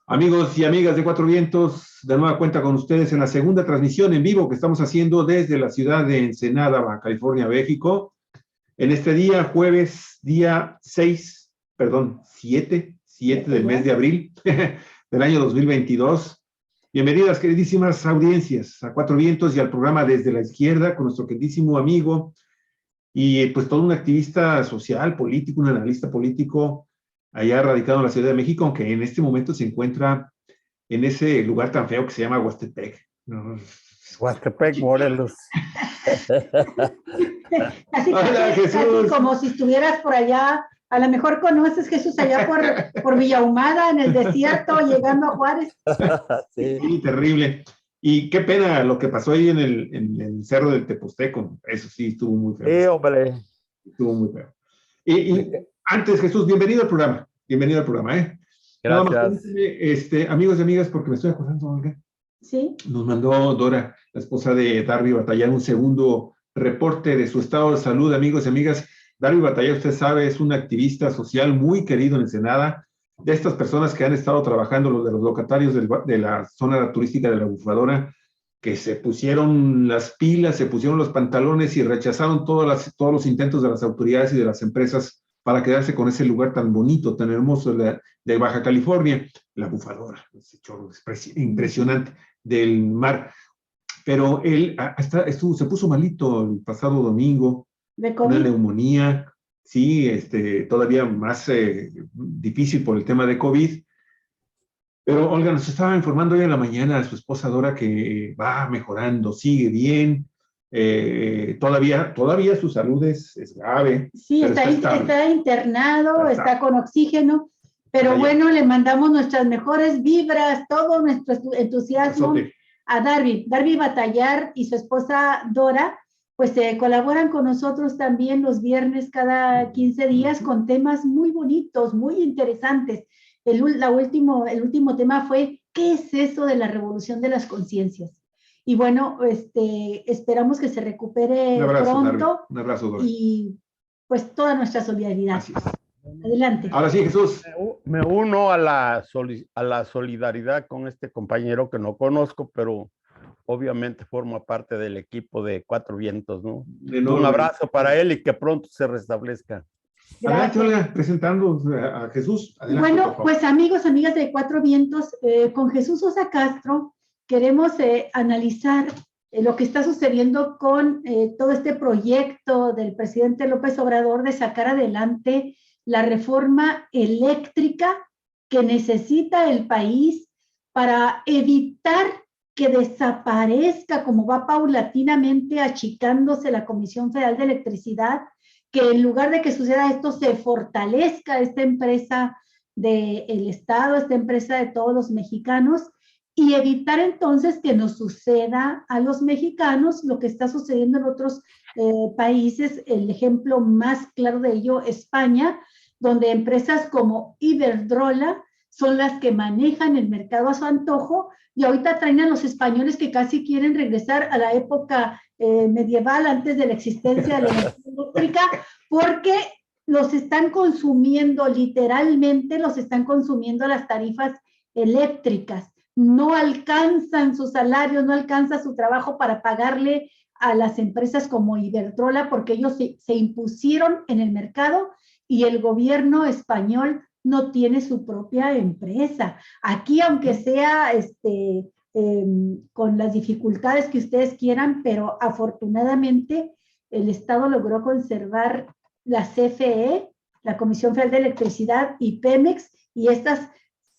Amigos y amigas de Cuatro Vientos, de nueva cuenta con ustedes en la segunda transmisión en vivo que estamos haciendo desde la ciudad de Ensenada, Baja California, México. En este día, jueves, día 7 del mes de abril del año 2022. Bienvenidas, queridísimas audiencias, a Cuatro Vientos y al programa Desde la Izquierda con nuestro queridísimo amigo y pues todo un activista social, político, un analista político, allá radicado en la Ciudad de México, aunque en este momento se encuentra en ese lugar tan feo que se llama Huastepec. Huastepec, Morelos. Así, Hola, casi Jesús. como si estuvieras por allá. A lo mejor conoces, Jesús, allá por Villahumada, en el desierto, llegando a Juárez. Sí, terrible. Y qué pena lo que pasó ahí en el cerro del Teposteco. Eso sí, estuvo muy feo. Sí, hombre. Estuvo muy feo. Y antes, Jesús, bienvenido al programa. Bienvenido al programa, ¿eh? Gracias. Nada más, amigos y amigas, porque me estoy acordando, Olga. Sí. Nos mandó Dora, la esposa de Darby Batallar, un segundo reporte de su estado de salud, amigos y amigas. Darby Batallar, usted sabe, es un activista social muy querido en Ensenada, de estas personas que han estado trabajando, los de los locatarios de la zona turística de la Bufadora, que se pusieron las pilas, se pusieron los pantalones y rechazaron todos los intentos de las autoridades y de las empresas para quedarse con ese lugar tan bonito, tan hermoso de Baja California, la Bufadora, ese chorro impresionante del mar. Pero él se puso malito el pasado domingo, ¿De COVID? una neumonía, sí, todavía más difícil por el tema de COVID. Pero Olga nos estaba informando hoy en la mañana su esposa Dora que va mejorando, sigue bien, todavía su salud es grave. Sí, está internado, está con oxígeno, pero bueno, le mandamos nuestras mejores vibras, todo nuestro entusiasmo a Darby Batallar y su esposa Dora, pues colaboran con nosotros también los viernes cada 15 días con temas muy bonitos, muy interesantes. El último tema fue, ¿qué es eso de la revolución de las conciencias? Y bueno, esperamos que se recupere pronto. Un abrazo, Dora. Y pues toda nuestra solidaridad. Así es. Adelante. Ahora sí, Jesús. Me uno a la solidaridad con este compañero que no conozco, pero obviamente forma parte del equipo de Cuatro Vientos, ¿no? Un abrazo para él y que pronto se restablezca. Adelante, Olga, presentando a Jesús. Adelante, bueno, pues amigos, amigas de Cuatro Vientos, con Jesús Sosa Castro queremos analizar lo que está sucediendo con todo este proyecto del presidente López Obrador de sacar adelante la reforma eléctrica que necesita el país para evitar que desaparezca, como va paulatinamente achicándose la Comisión Federal de Electricidad, que en lugar de que suceda esto, se fortalezca esta empresa del Estado, esta empresa de todos los mexicanos, y evitar entonces que nos suceda a los mexicanos lo que está sucediendo en otros países. El ejemplo más claro de ello, España, donde empresas como Iberdrola son las que manejan el mercado a su antojo, y ahorita traen a los españoles que casi quieren regresar a la época medieval, antes de la existencia de la energía eléctrica, porque los están consumiendo, literalmente los están consumiendo las tarifas eléctricas. No alcanzan su salario, no alcanza su trabajo para pagarle a las empresas como Iberdrola, porque ellos se impusieron en el mercado y el gobierno español no tiene su propia empresa. Aquí, aunque sea con las dificultades que ustedes quieran, pero afortunadamente el Estado logró conservar la CFE, la Comisión Federal de Electricidad, y Pemex, y estas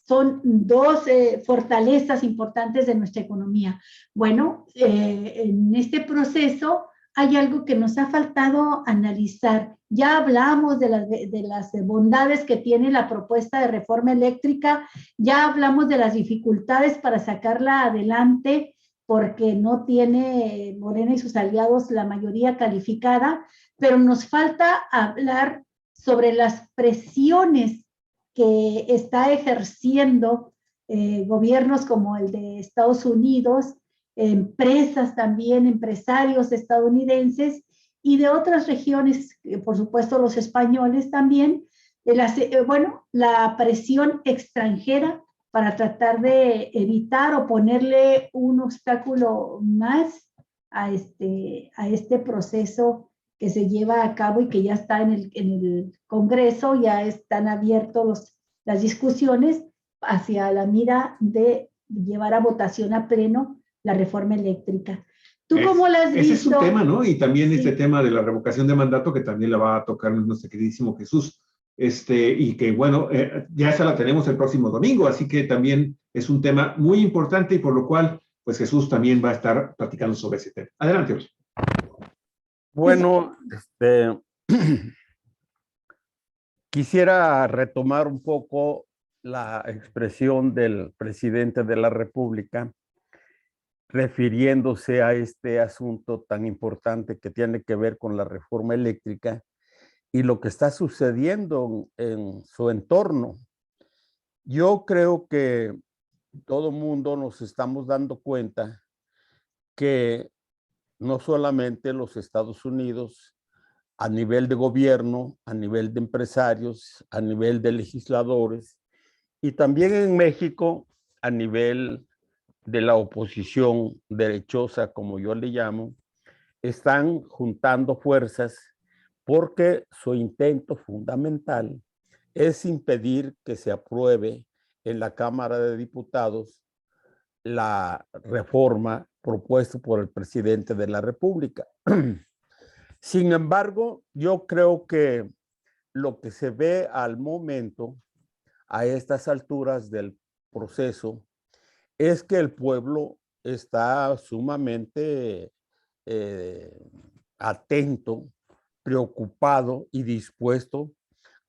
son dos fortalezas importantes de nuestra economía. Bueno, en este proceso hay algo que nos ha faltado analizar. Ya hablamos de las bondades que tiene la propuesta de reforma eléctrica, ya hablamos de las dificultades para sacarla adelante, porque no tiene Morena y sus aliados la mayoría calificada, pero nos falta hablar sobre las presiones que está ejerciendo gobiernos como el de Estados Unidos, empresas también, empresarios estadounidenses y de otras regiones, por supuesto los españoles también, la presión extranjera para tratar de evitar o ponerle un obstáculo más a este proceso que se lleva a cabo y que ya está en el Congreso, ya están abiertos las discusiones hacia la mira de llevar a votación a pleno la reforma eléctrica. ¿Tú cómo la has visto? Ese es un tema, ¿no? Y también este tema de la revocación de mandato, que también la va a tocar nuestro queridísimo Jesús. Y que, bueno, ya esa la tenemos el próximo domingo, así que también es un tema muy importante y por lo cual, pues Jesús también va a estar platicando sobre ese tema. Adelante, José. Bueno, quisiera retomar un poco la expresión del presidente de la República refiriéndose a este asunto tan importante que tiene que ver con la reforma eléctrica y lo que está sucediendo en su entorno. Yo creo que todo mundo nos estamos dando cuenta que no solamente los Estados Unidos, a nivel de gobierno, a nivel de empresarios, a nivel de legisladores, y también en México, a nivel de la oposición derechosa, como yo le llamo, están juntando fuerzas porque su intento fundamental es impedir que se apruebe en la Cámara de Diputados la reforma propuesta por el presidente de la República. Sin embargo, yo creo que lo que se ve al momento, a estas alturas del proceso, es que el pueblo está sumamente atento, preocupado y dispuesto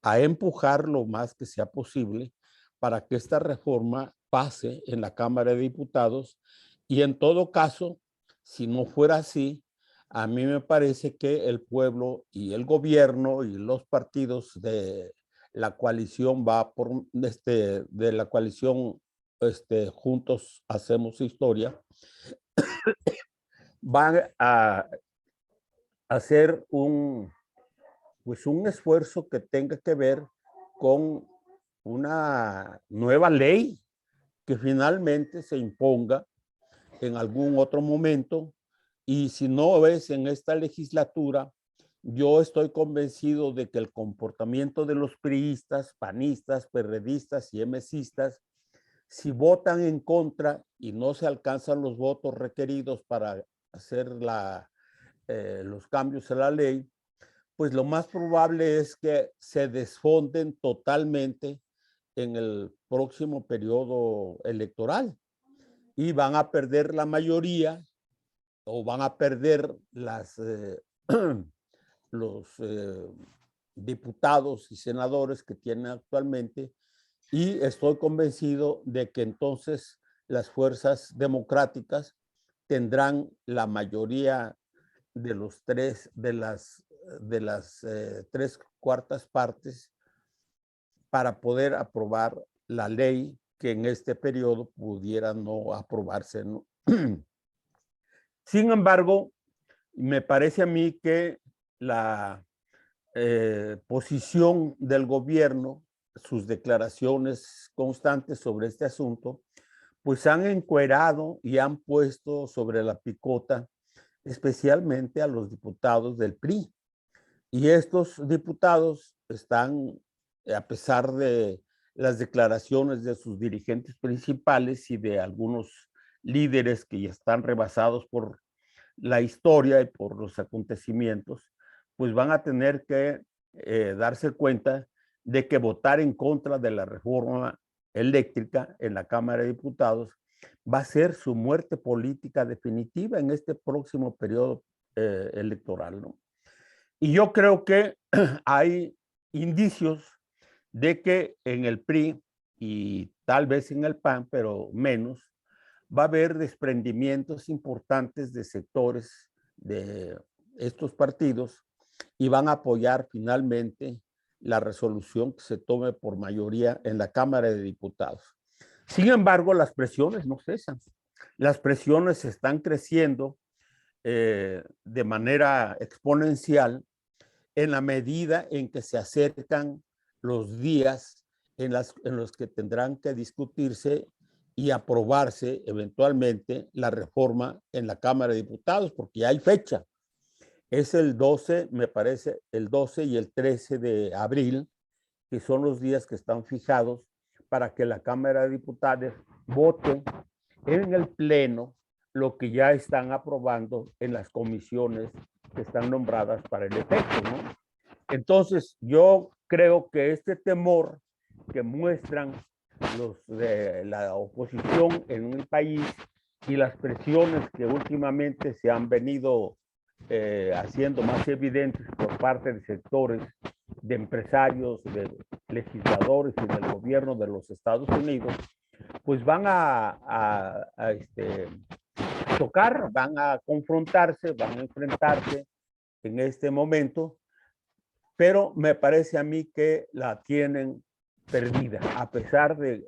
a empujar lo más que sea posible para que esta reforma pase en la Cámara de Diputados y en todo caso, si no fuera así, a mí me parece que el pueblo y el gobierno y los partidos de la coalición de la coalición Juntos Hacemos Historia, van a hacer un esfuerzo que tenga que ver con una nueva ley que finalmente se imponga en algún otro momento, y si no es en esta legislatura, yo estoy convencido de que el comportamiento de los priistas, panistas, perredistas y MSistas, si votan en contra y no se alcanzan los votos requeridos para hacer los cambios a la ley, pues lo más probable es que se desfonden totalmente en el próximo periodo electoral y van a perder la mayoría o van a perder los diputados y senadores que tienen actualmente, y estoy convencido de que entonces las fuerzas democráticas tendrán la mayoría de las 3/4 partes para poder aprobar la ley que en este periodo pudiera no aprobarse, ¿no? Sin embargo, me parece a mí que la posición del gobierno, sus declaraciones constantes sobre este asunto, pues han encuerado y han puesto sobre la picota especialmente a los diputados del PRI. Y estos diputados están, a pesar de las declaraciones de sus dirigentes principales y de algunos líderes que ya están rebasados por la historia y por los acontecimientos, pues van a tener que darse cuenta de que votar en contra de la reforma eléctrica en la Cámara de Diputados va a ser su muerte política definitiva en este próximo periodo electoral, ¿no? Y yo creo que hay indicios de que en el PRI y tal vez en el PAN, pero menos, va a haber desprendimientos importantes de sectores de estos partidos y van a apoyar finalmente la resolución que se tome por mayoría en la Cámara de Diputados. Sin embargo, las presiones no cesan. Las presiones están creciendo de manera exponencial en la medida en que se acercan los días en los que tendrán que discutirse y aprobarse eventualmente la reforma en la Cámara de Diputados, porque ya hay fecha. Es el 12, me parece, el 12 y el 13 de abril, que son los días que están fijados para que la Cámara de Diputados vote en el Pleno lo que ya están aprobando en las comisiones que están nombradas para el efecto, ¿no? Entonces, yo creo que este temor que muestran los de la oposición en el país y las presiones que últimamente se han venido haciendo más evidentes por parte de sectores de empresarios, de legisladores y del gobierno de los Estados Unidos, pues van a tocar, van a confrontarse, van a enfrentarse en este momento, pero me parece a mí que la tienen perdida, a pesar de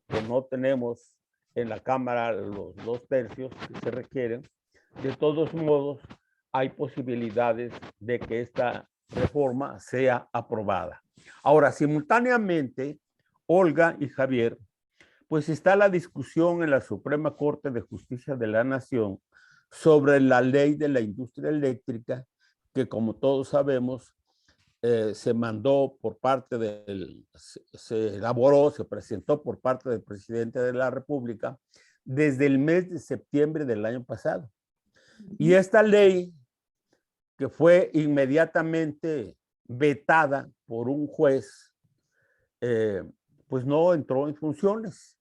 que no tenemos en la Cámara los 2/3 que se requieren. De todos modos, hay posibilidades de que esta reforma sea aprobada. Ahora, simultáneamente, Olga y Javier, pues está la discusión en la Suprema Corte de Justicia de la Nación sobre la ley de la industria eléctrica, que como todos sabemos, se mandó por parte del, se elaboró, se presentó por parte del presidente de la República desde el mes de septiembre del año pasado. Y esta ley, que fue inmediatamente vetada por un juez, pues no entró en funciones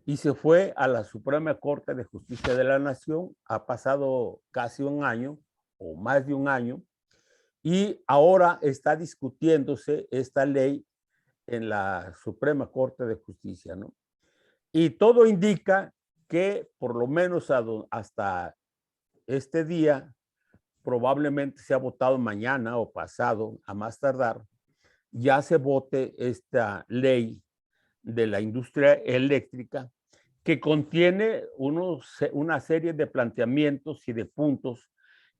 y se fue a la Suprema Corte de Justicia de la Nación. Ha pasado casi un año o más de un año y ahora está discutiéndose esta ley en la Suprema Corte de Justicia, ¿no? Y todo indica que por lo menos hasta este día, probablemente sea votado mañana o pasado, a más tardar, ya se vote esta ley de la industria eléctrica que contiene una serie de planteamientos y de puntos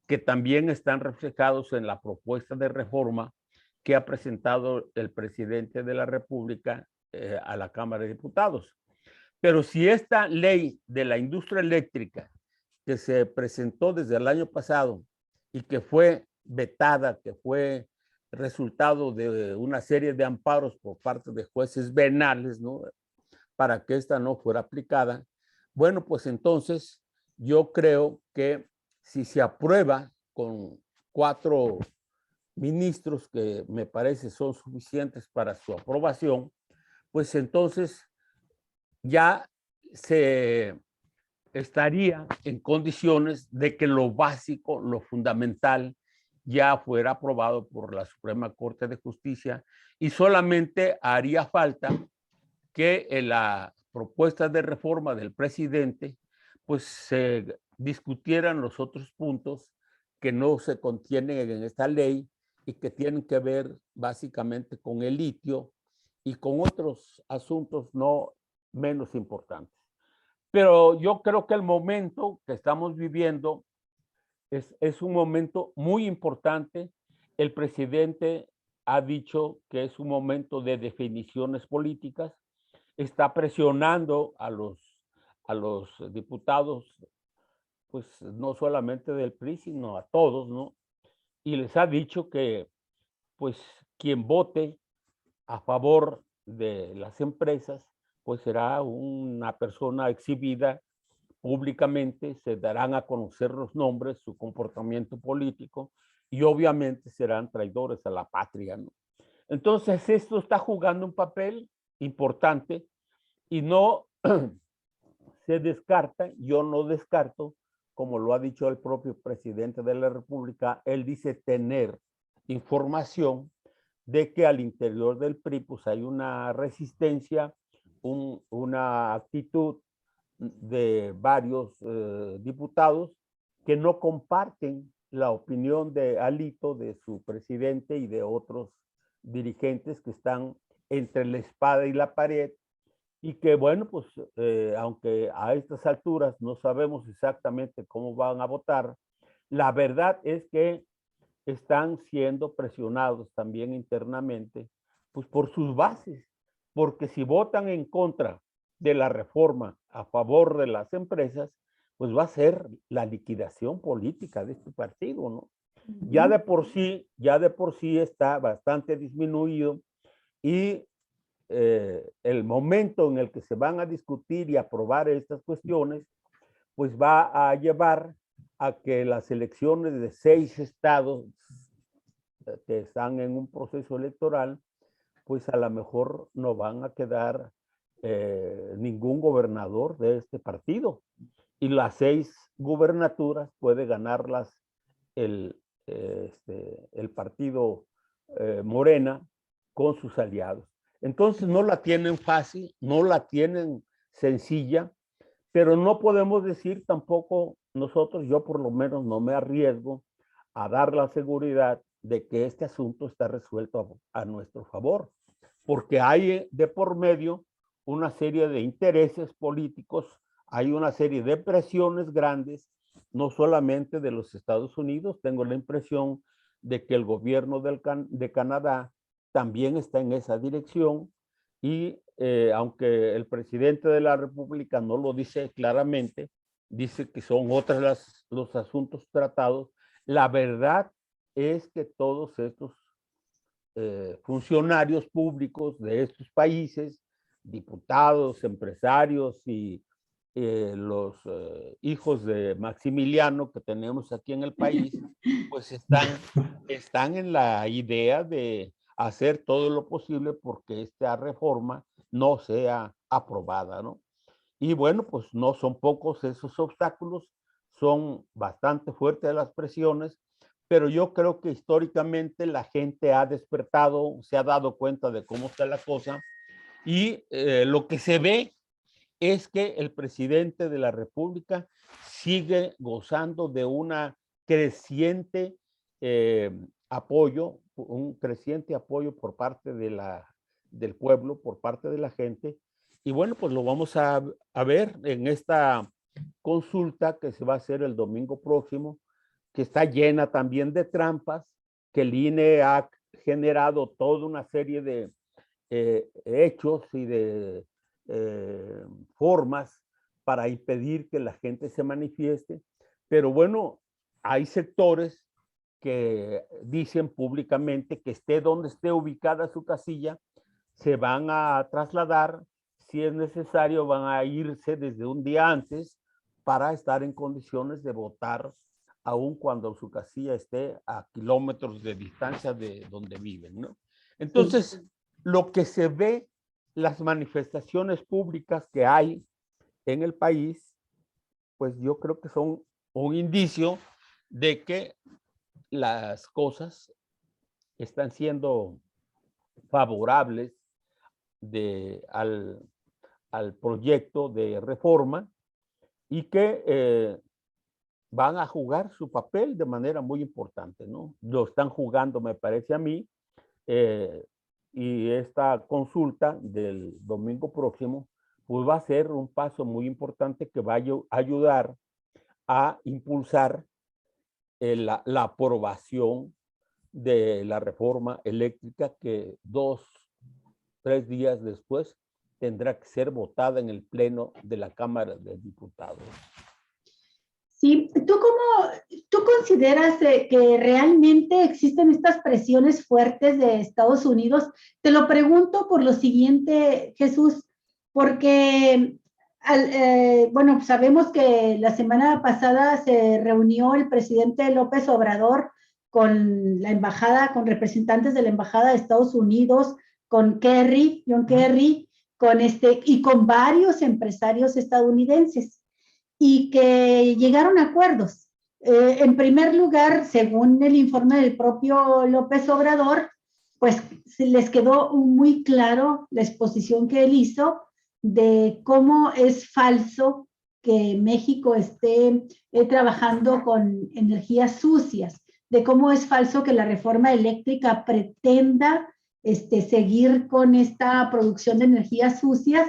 que también están reflejados en la propuesta de reforma que ha presentado el presidente de la República a la Cámara de Diputados. Pero si esta ley de la industria eléctrica que se presentó desde el año pasado y que fue vetada, que fue resultado de una serie de amparos por parte de jueces venales, ¿no?, para que esta no fuera aplicada, bueno, pues entonces yo creo que si se aprueba con 4 ministros, que me parece son suficientes para su aprobación, pues entonces ya se estaría en condiciones de que lo básico, lo fundamental, ya fuera aprobado por la Suprema Corte de Justicia y solamente haría falta que en la propuesta de reforma del presidente pues se discutieran los otros puntos que no se contienen en esta ley y que tienen que ver básicamente con el litio y con otros asuntos no menos importantes. Pero yo creo que el momento que estamos viviendo es un momento muy importante. El presidente ha dicho que es un momento de definiciones políticas, está presionando a los diputados, pues no solamente del PRI, sino a todos, ¿no? Y les ha dicho que, pues, quien vote a favor de las empresas, pues será una persona exhibida públicamente, se darán a conocer los nombres, su comportamiento político y obviamente serán traidores a la patria, ¿no? Entonces, esto está jugando un papel importante y no se descarta, yo no descarto, como lo ha dicho el propio presidente de la República, él dice tener información de que al interior del PRI pues hay una resistencia, una actitud de varios diputados que no comparten la opinión de Alito, de su presidente y de otros dirigentes que están entre la espada y la pared y que bueno, pues aunque a estas alturas no sabemos exactamente cómo van a votar, la verdad es que están siendo presionados también internamente pues por sus bases porque si votan en contra de la reforma a favor de las empresas, pues va a ser la liquidación política de este partido, ¿no? Ya de por sí está bastante disminuido y el momento en el que se van a discutir y aprobar estas cuestiones, pues va a llevar a que las elecciones de 6 estados que están en un proceso electoral, pues a lo mejor no van a quedar ningún gobernador de este partido. Y las 6 gubernaturas puede ganarlas el partido Morena con sus aliados. Entonces no la tienen fácil, no la tienen sencilla, pero no podemos decir tampoco nosotros, yo por lo menos no me arriesgo a dar la seguridad de que este asunto está resuelto a nuestro favor, porque hay de por medio una serie de intereses políticos, hay una serie de presiones grandes, no solamente de los Estados Unidos, tengo la impresión de que el gobierno de Canadá también está en esa dirección y aunque el presidente de la República no lo dice claramente, dice que son otros los asuntos tratados, la verdad es que todos estos funcionarios públicos de estos países, diputados, empresarios y los hijos de Maximiliano que tenemos aquí en el país, pues están en la idea de hacer todo lo posible porque esta reforma no sea aprobada, ¿no? Y bueno, pues no son pocos esos obstáculos, son bastante fuertes las presiones, pero yo creo que históricamente la gente ha despertado, se ha dado cuenta de cómo está la cosa y lo que se ve es que el presidente de la República sigue gozando de una creciente apoyo, un creciente apoyo por parte del pueblo, por parte de la gente. Y bueno, pues lo vamos a ver en esta consulta que se va a hacer el domingo próximo, que está llena también de trampas, que el INE ha generado toda una serie de hechos y de formas para impedir que la gente se manifieste. Pero bueno, hay sectores que dicen públicamente que esté donde esté ubicada su casilla, se van a trasladar, si es necesario van a irse desde un día antes para estar en condiciones de votar, aun cuando su casilla esté a kilómetros de distancia de donde viven, ¿no? Entonces, lo que se ve, las manifestaciones públicas que hay en el país, pues yo creo que son un indicio de que las cosas están siendo favorables al proyecto de reforma y que van a jugar su papel de manera muy importante, ¿no? Lo están jugando, me parece a mí, y esta consulta del domingo próximo, pues va a ser un paso muy importante que va a ayudar a impulsar la aprobación de la reforma eléctrica que 2, 3 días después tendrá que ser votada en el Pleno de la Cámara de Diputados. Sí, ¿tú consideras que realmente existen estas presiones fuertes de Estados Unidos? Te lo pregunto por lo siguiente, Jesús, porque, bueno, sabemos que la semana pasada se reunió el presidente López Obrador con la embajada, con representantes de la embajada de Estados Unidos, con John Kerry, y con varios empresarios estadounidenses, y que llegaron a acuerdos. En primer lugar, según el informe del propio López Obrador, pues les quedó muy claro la exposición que él hizo de cómo es falso que México esté trabajando con energías sucias, de cómo es falso que la reforma eléctrica pretenda seguir con esta producción de energías sucias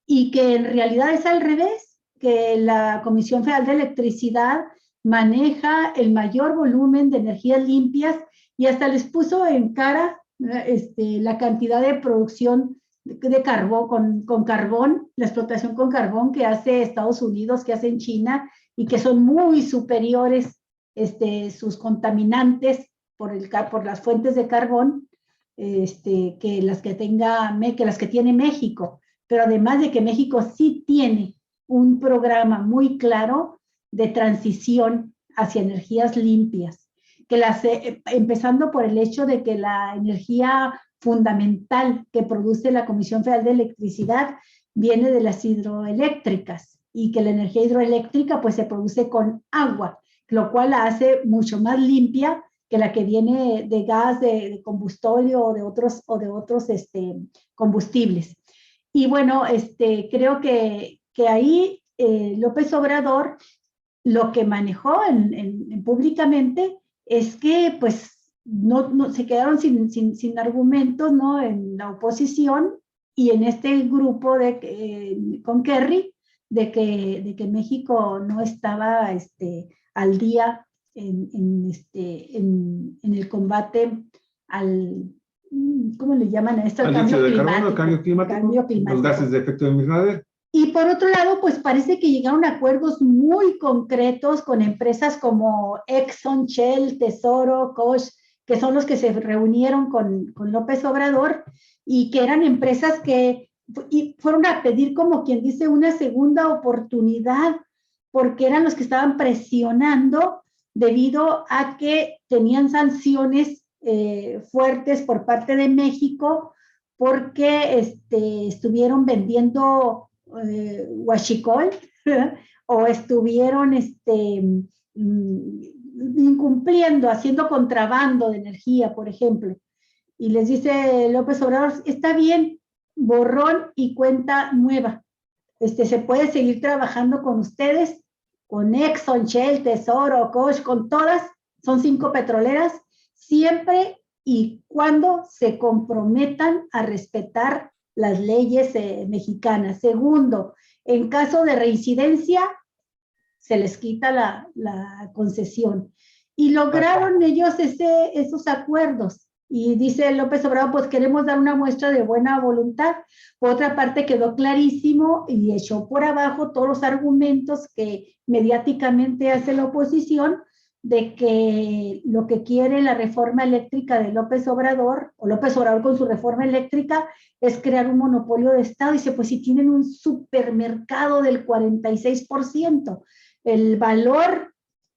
y que en realidad es al revés, que la Comisión Federal de Electricidad maneja el mayor volumen de energías limpias y hasta les puso en cara la cantidad de producción de carbón, con carbón, la explotación con carbón que hace Estados Unidos, que hace en China, y que son muy superiores sus contaminantes por las fuentes de carbón que las que tiene México. Pero además de que México sí tiene un programa muy claro de transición hacia energías limpias, empezando por el hecho de que la energía fundamental que produce la Comisión Federal de Electricidad viene de las hidroeléctricas, y que la energía hidroeléctrica pues se produce con agua, lo cual la hace mucho más limpia que la que viene de gas, de combustible o de otros combustibles. Y bueno, creo que ahí López Obrador lo que manejó públicamente es que pues no se quedaron sin argumentos, ¿no? En la oposición y en este grupo con Kerry de que México no estaba al día en el combate al, ¿cómo le llaman a esto? Al dióxido de carbono, cambio climático, los gases de efecto invernadero. Y por otro lado, pues parece que llegaron a acuerdos muy concretos con empresas como Exxon, Shell, Tesoro, Koch, que son los que se reunieron con López Obrador, y que eran empresas que fueron a pedir, como quien dice, una segunda oportunidad, porque eran los que estaban presionando debido a que tenían sanciones fuertes por parte de México, porque estuvieron vendiendo huachicol o estuvieron incumpliendo, haciendo contrabando de energía, por ejemplo. Y les dice López Obrador, está bien, borrón y cuenta nueva. Se puede seguir trabajando con ustedes, con Exxon, Shell, Tesoro, Koch, con todas, son 5 petroleras, siempre y cuando se comprometan a respetar las leyes mexicanas. Segundo, en caso de reincidencia, se les quita la concesión. Y lograron ellos esos acuerdos. Y dice López Obrador, pues queremos dar una muestra de buena voluntad. Por otra parte, quedó clarísimo y echó por abajo todos los argumentos que mediáticamente hace la oposición de que lo que quiere la reforma eléctrica de López Obrador, o López Obrador con su reforma eléctrica, es crear un monopolio de Estado. Dice, pues si tienen un supermercado del 46%, el valor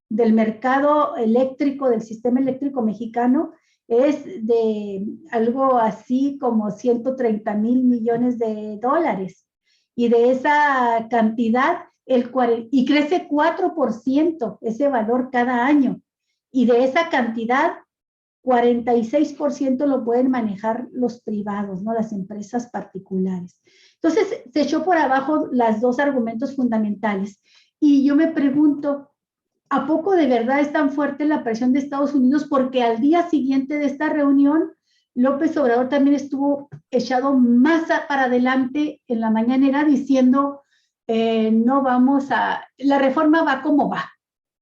del mercado eléctrico, del sistema eléctrico mexicano, es de algo así como 130 mil millones de dólares. Y de esa cantidad, y crece 4% ese valor cada año. Y de esa cantidad, 46% lo pueden manejar los privados, ¿no? Las empresas particulares. Entonces, se echó por abajo los 2 argumentos fundamentales. Y yo me pregunto, ¿a poco de verdad es tan fuerte la presión de Estados Unidos? Porque al día siguiente de esta reunión, López Obrador también estuvo echado más para adelante en la mañanera diciendo, la reforma va como va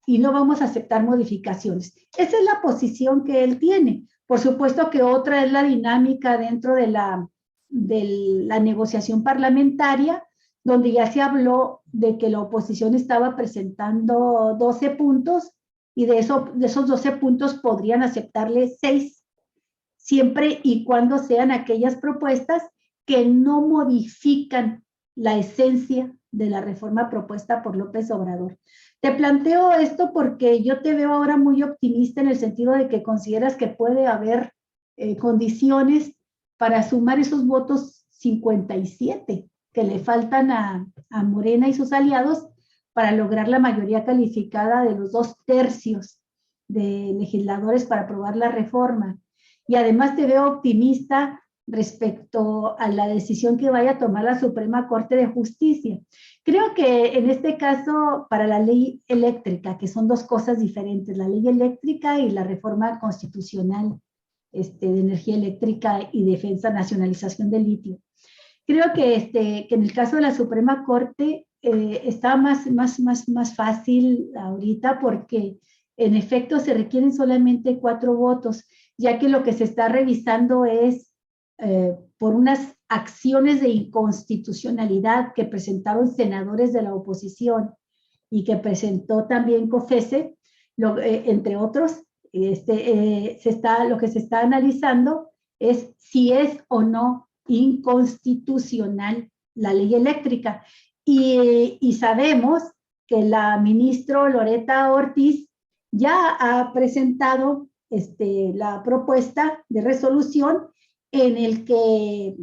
y no vamos a aceptar modificaciones. Esa es la posición que él tiene. Por supuesto que otra es la dinámica dentro de la negociación parlamentaria, donde ya se habló de que la oposición estaba presentando 12 puntos y de esos 12 puntos podrían aceptarle 6, siempre y cuando sean aquellas propuestas que no modifican la esencia de la reforma propuesta por López Obrador. Te planteo esto porque yo te veo ahora muy optimista en el sentido de que consideras que puede haber condiciones para sumar esos votos 57 que le faltan a Morena y sus aliados para lograr la mayoría calificada de los 2/3 de legisladores para aprobar la reforma. Y además te veo optimista respecto a la decisión que vaya a tomar la Suprema Corte de Justicia. Creo que en este caso, para la ley eléctrica, que son 2 cosas diferentes, la ley eléctrica y la reforma constitucional de energía eléctrica y defensa, nacionalización del litio. Creo que en el caso de la Suprema Corte está más fácil ahorita, porque en efecto se requieren solamente 4 votos, ya que lo que se está revisando es por unas acciones de inconstitucionalidad que presentaron senadores de la oposición y que presentó también COFESE, entre otros, lo que se está analizando es si es o no inconstitucional la ley eléctrica. Y sabemos que la ministra Loretta Ortiz ya ha presentado la propuesta de resolución en el que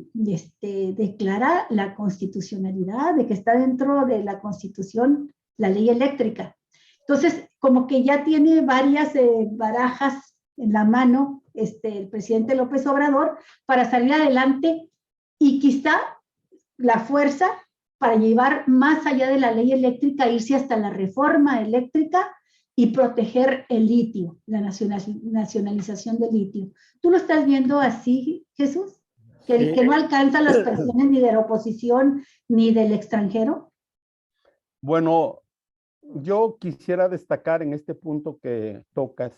declara la constitucionalidad, de que está dentro de la Constitución la ley eléctrica. Entonces, como que ya tiene varias barajas en la mano el presidente López Obrador para salir adelante y quizá la fuerza para llevar más allá de la ley eléctrica, irse hasta la reforma eléctrica y proteger el litio, la nacionalización del litio. ¿Tú lo estás viendo así, Jesús? ¿Que no alcanza las presiones ni de la oposición ni del extranjero? Bueno, yo quisiera destacar en este punto que tocas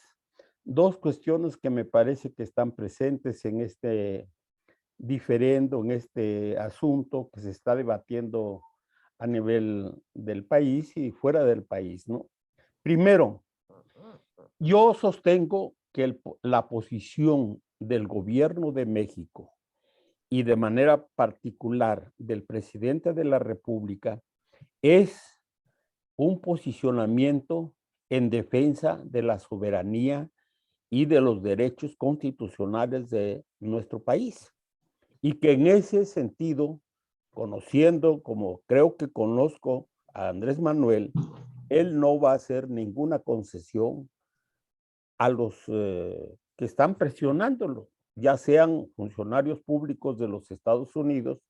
dos cuestiones que me parece que están presentes en este diferendo, en este asunto que se está debatiendo a nivel del país y fuera del país, ¿no? Primero, yo sostengo que la posición del gobierno de México y de manera particular del presidente de la República es un posicionamiento en defensa de la soberanía y de los derechos constitucionales de nuestro país. Y que en ese sentido, conociendo como creo que conozco a Andrés Manuel, él no va a hacer ninguna concesión a los que están presionándolo, ya sean funcionarios públicos de los Estados Unidos,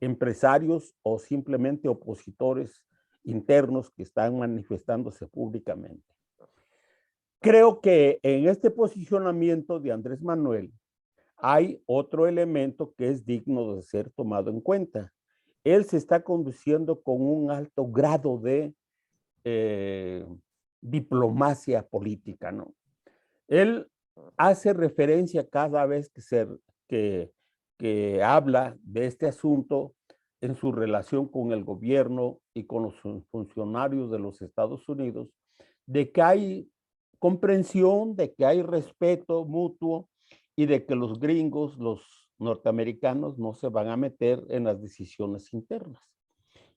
empresarios o simplemente opositores internos que están manifestándose públicamente. Creo que en este posicionamiento de Andrés Manuel hay otro elemento que es digno de ser tomado en cuenta. Él se está conduciendo con un alto grado de diplomacia política, ¿no? Él hace referencia cada vez que habla de este asunto en su relación con el gobierno y con los funcionarios de los Estados Unidos, de que hay comprensión, de que hay respeto mutuo y de que los gringos, los norteamericanos, no se van a meter en las decisiones internas.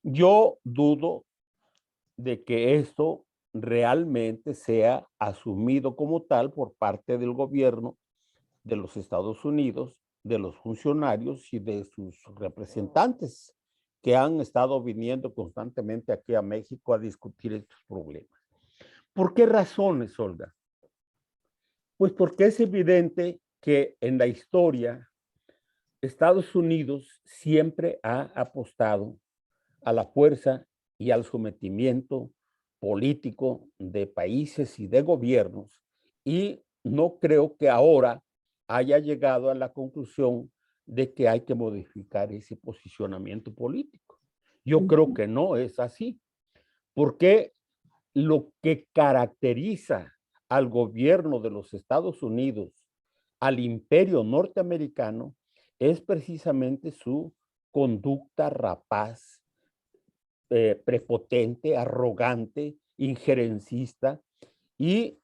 Yo dudo de que esto realmente sea asumido como tal por parte del gobierno de los Estados Unidos, de los funcionarios y de sus representantes que han estado viniendo constantemente aquí a México a discutir estos problemas. ¿Por qué razones, Olga? Pues porque es evidente que en la historia Estados Unidos siempre ha apostado a la fuerza y al sometimiento político de países y de gobiernos, y no creo que ahora haya llegado a la conclusión de que hay que modificar ese posicionamiento político. Yo creo que no es así, porque lo que caracteriza al gobierno de los Estados Unidos, al imperio norteamericano, es precisamente su conducta rapaz, prepotente, arrogante, injerencista y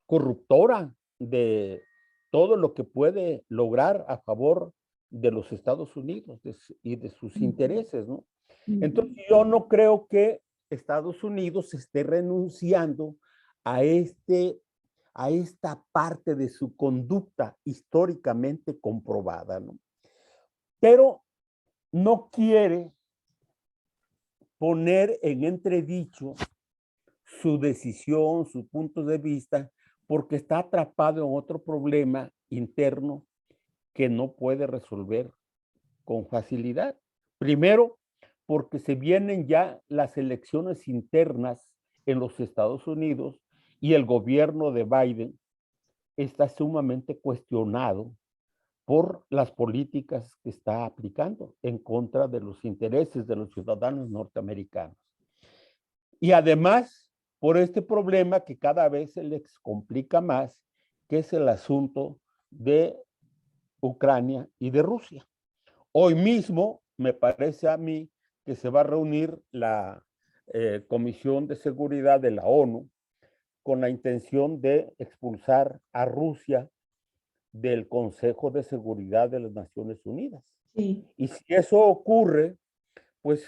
corruptora de todo lo que puede lograr a favor de los Estados Unidos y de sus intereses, ¿no? Entonces yo no creo que Estados Unidos esté renunciando a esta parte de su conducta históricamente comprobada, ¿no? Pero no quiere poner en entredicho su decisión, su punto de vista, porque está atrapado en otro problema interno que no puede resolver con facilidad. Primero, porque se vienen ya las elecciones internas en los Estados Unidos y el gobierno de Biden está sumamente cuestionado por las políticas que está aplicando en contra de los intereses de los ciudadanos norteamericanos. Y además, por este problema que cada vez se les complica más, que es el asunto de Ucrania y de Rusia. Hoy mismo me parece a mí que se va a reunir la Comisión de Seguridad de la ONU con la intención de expulsar a Rusia del Consejo de Seguridad de las Naciones Unidas. Sí. Y si eso ocurre, pues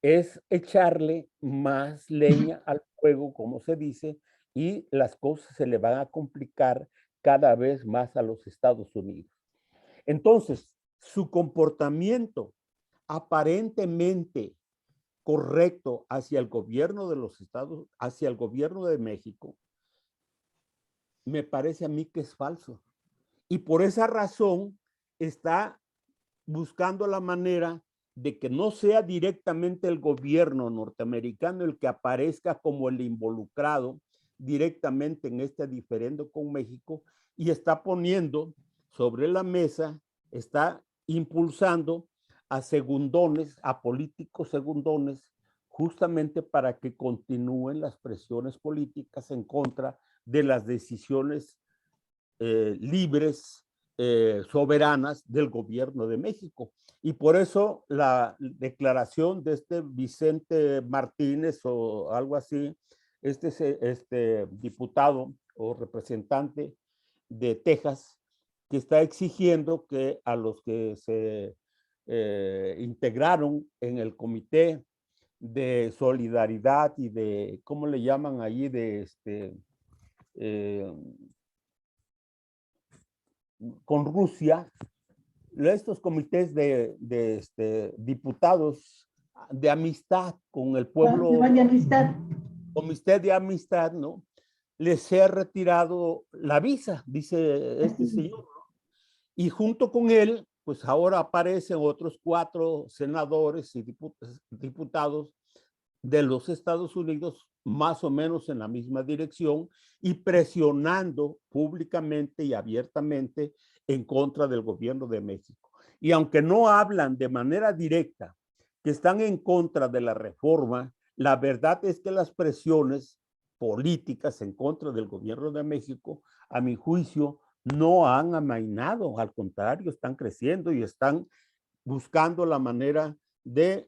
es echarle más leña al fuego, como se dice, y las cosas se le van a complicar cada vez más a los Estados Unidos. Entonces, su comportamiento aparentemente correcto hacia el gobierno de los Estados, hacia el gobierno de México, me parece a mí que es falso. Y por esa razón está buscando la manera de que no sea directamente el gobierno norteamericano el que aparezca como el involucrado directamente en este diferendo con México, y está poniendo sobre la mesa, está impulsando a segundones, a políticos segundones, justamente para que continúen las presiones políticas en contra de las decisiones libres, soberanas del gobierno de México. Y por eso la declaración de este Vicente Martínez o algo así, este diputado o representante de Texas, que está exigiendo que a los que se integraron en el comité de solidaridad y de, ¿cómo le llaman ahí? De con Rusia, estos comités de diputados de amistad con el pueblo, De amistad. comité de amistad, ¿no? Les se ha retirado la visa, dice este señor. Y junto con él, pues ahora aparecen otros 4 senadores y diputados de los Estados Unidos, más o menos en la misma dirección, y presionando públicamente y abiertamente en contra del gobierno de México. Y aunque no hablan de manera directa que están en contra de la reforma, la verdad es que las presiones políticas en contra del gobierno de México, a mi juicio, no han amainado, al contrario, están creciendo y están buscando la manera de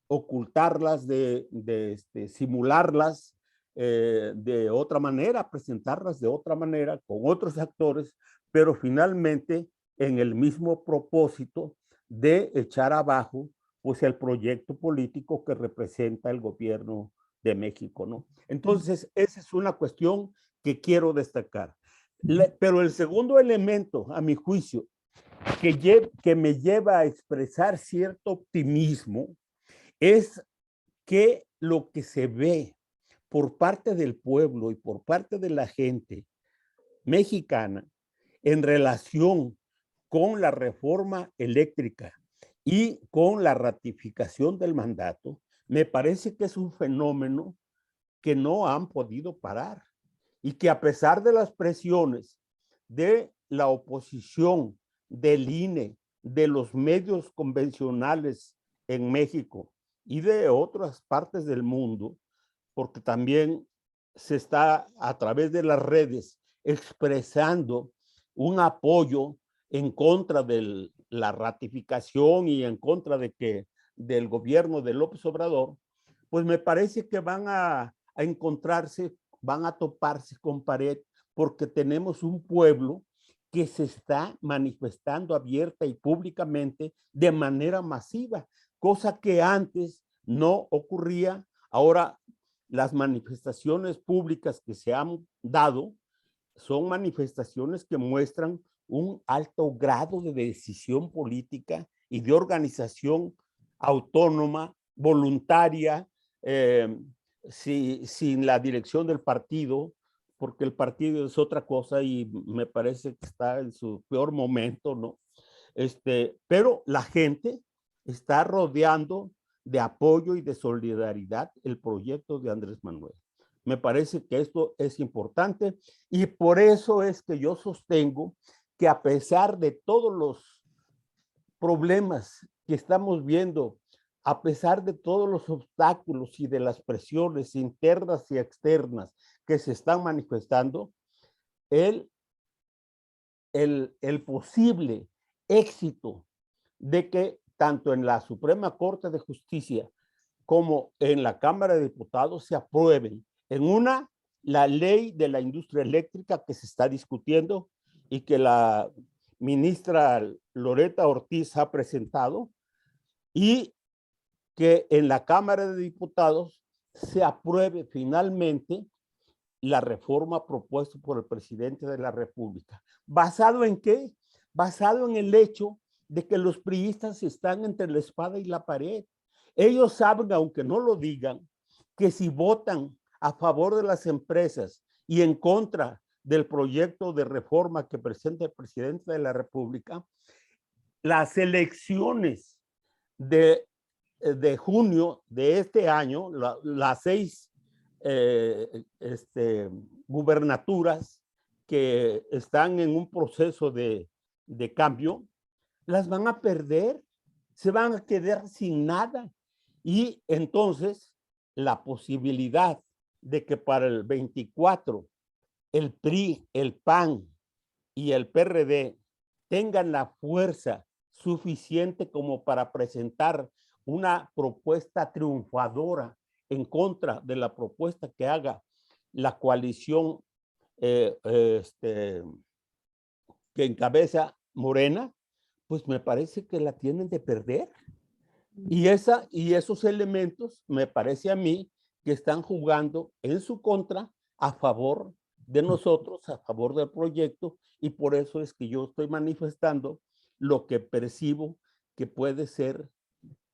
ocultarlas, de simularlas de otra manera, presentarlas de otra manera con otros actores, pero finalmente en el mismo propósito de echar abajo pues el proyecto político que representa el gobierno de México, ¿no? Entonces, esa es una cuestión que quiero destacar. Pero el segundo elemento, a mi juicio, que me lleva a expresar cierto optimismo es que lo que se ve por parte del pueblo y por parte de la gente mexicana en relación con la reforma eléctrica y con la ratificación del mandato, me parece que es un fenómeno que no han podido parar y que a pesar de las presiones de la oposición, del INE, de los medios convencionales en México y de otras partes del mundo, porque también se está a través de las redes expresando un apoyo en contra de la ratificación y en contra de que del gobierno de López Obrador, pues me parece que van a encontrarse, van a toparse con pared, porque tenemos un pueblo que se está manifestando abierta y públicamente de manera masiva, cosa que antes no ocurría. Ahora las manifestaciones públicas que se han dado son manifestaciones que muestran un alto grado de decisión política y de organización autónoma, voluntaria, sin la dirección del partido, porque el partido es otra cosa y me parece que está en su peor momento, ¿no? Pero la gente está rodeando de apoyo y de solidaridad el proyecto de Andrés Manuel. Me parece que esto es importante y por eso es que yo sostengo que a pesar de todos los problemas que estamos viendo, a pesar de todos los obstáculos y de las presiones internas y externas que se están manifestando, el posible éxito de que tanto en la Suprema Corte de Justicia como en la Cámara de Diputados se aprueben en una la ley de la industria eléctrica que se está discutiendo y que la ministra Loretta Ortiz ha presentado, y que en la Cámara de Diputados se apruebe finalmente la reforma propuesta por el presidente de la República. ¿Basado en qué? Basado en el hecho de que los priistas están entre la espada y la pared. Ellos saben, aunque no lo digan, que si votan a favor de las empresas y en contra del proyecto de reforma que presenta el presidente de la República, las elecciones de junio de este año, las 6 gubernaturas que están en un proceso de cambio, las van a perder, se van a quedar sin nada. Y entonces la posibilidad de que para el 24 el PRI, el PAN y el PRD tengan la fuerza suficiente como para presentar una propuesta triunfadora en contra de la propuesta que haga la coalición que encabeza Morena, pues me parece que la tienen de perder. Y esos elementos me parece a mí que están jugando en su contra a favor de nosotros, a favor del proyecto, y por eso es que yo estoy manifestando lo que percibo que puede ser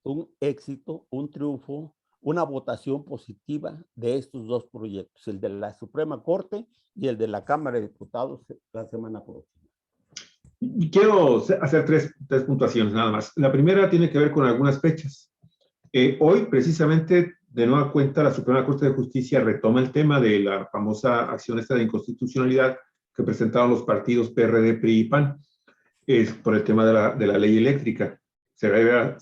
un éxito, un triunfo, una votación positiva de estos dos proyectos, el de la Suprema Corte y el de la Cámara de Diputados la semana próxima. Y quiero hacer tres puntuaciones nada más. La primera tiene que ver con algunas fechas. Hoy, precisamente, de nueva cuenta, la Suprema Corte de Justicia retoma el tema de la famosa acción esta de inconstitucionalidad que presentaron los partidos PRD, PRI y PAN por el tema de la ley eléctrica. Si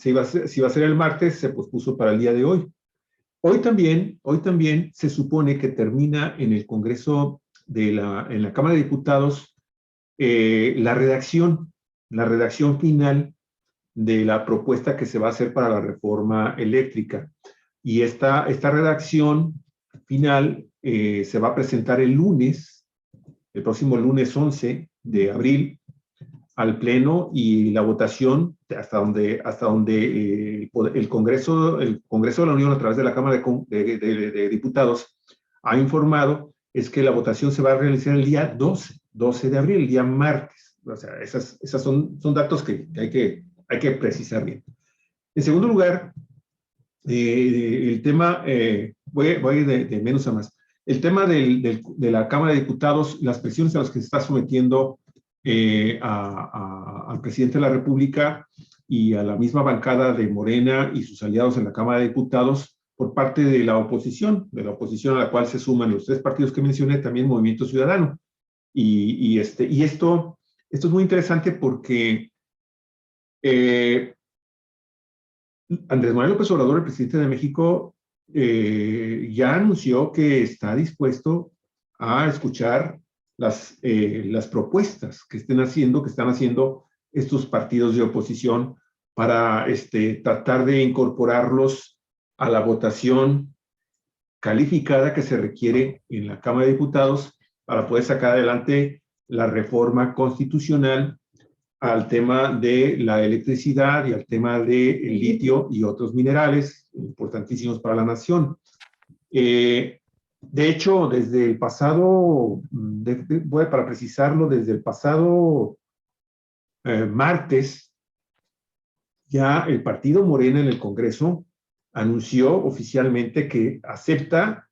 iba a ser el martes, se pospuso para el día de hoy. Hoy también se supone que termina en el Congreso, en la Cámara de Diputados, la redacción final de la propuesta que se va a hacer para la reforma eléctrica. Y esta redacción final se va a presentar el próximo lunes 11 de abril, al Pleno, y la votación hasta donde el Congreso de la Unión, a través de la Cámara de Diputados, ha informado, es que la votación se va a realizar el día 12 de abril, el día martes. O sea, esas son datos que hay que precisar bien. En segundo lugar, el tema, voy de menos a más. El tema de la Cámara de Diputados, las presiones a las que se está sometiendo al presidente de la República y a la misma bancada de Morena y sus aliados en la Cámara de Diputados por parte de la oposición a la cual se suman los tres partidos que mencioné, también Movimiento Ciudadano. Y esto es muy interesante porque Andrés Manuel López Obrador, el presidente de México, ya anunció que está dispuesto a escuchar las propuestas que están haciendo estos partidos de oposición para tratar de incorporarlos a la votación calificada que se requiere en la Cámara de Diputados para poder sacar adelante la reforma constitucional al tema de la electricidad y al tema del litio y otros minerales importantísimos para la nación. De hecho, desde el pasado, para precisarlo, desde el pasado martes, ya el partido Morena en el Congreso anunció oficialmente que acepta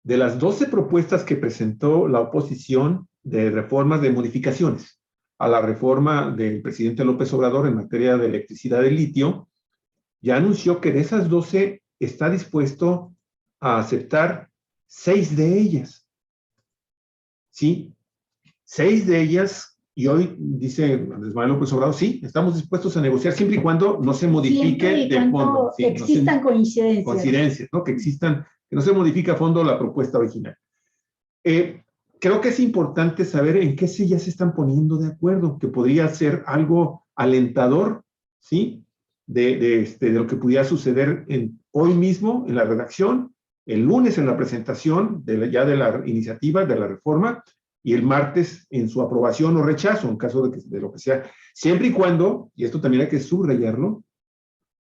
de las 12 propuestas que presentó la oposición de reformas, de modificaciones a la reforma del presidente López Obrador en materia de electricidad y litio, ya anunció que de esas 12 está dispuesto a aceptar 6 de ellas. ¿Sí? 6 de ellas, y hoy dice Andrés Manuel López Obrador, sí, estamos dispuestos a negociar siempre y cuando no se modifique de fondo. Sí, existan coincidencias. Coincidencias, ¿no? Que no se modifique a fondo la propuesta original. Creo que es importante saber en qué ya se están poniendo de acuerdo, que podría ser algo alentador, ¿sí? De lo que pudiera suceder hoy mismo en la redacción, el lunes en la presentación ya de la iniciativa, de la reforma, y el martes en su aprobación o rechazo, en caso de lo que sea, siempre y cuando, y esto también hay que subrayarlo,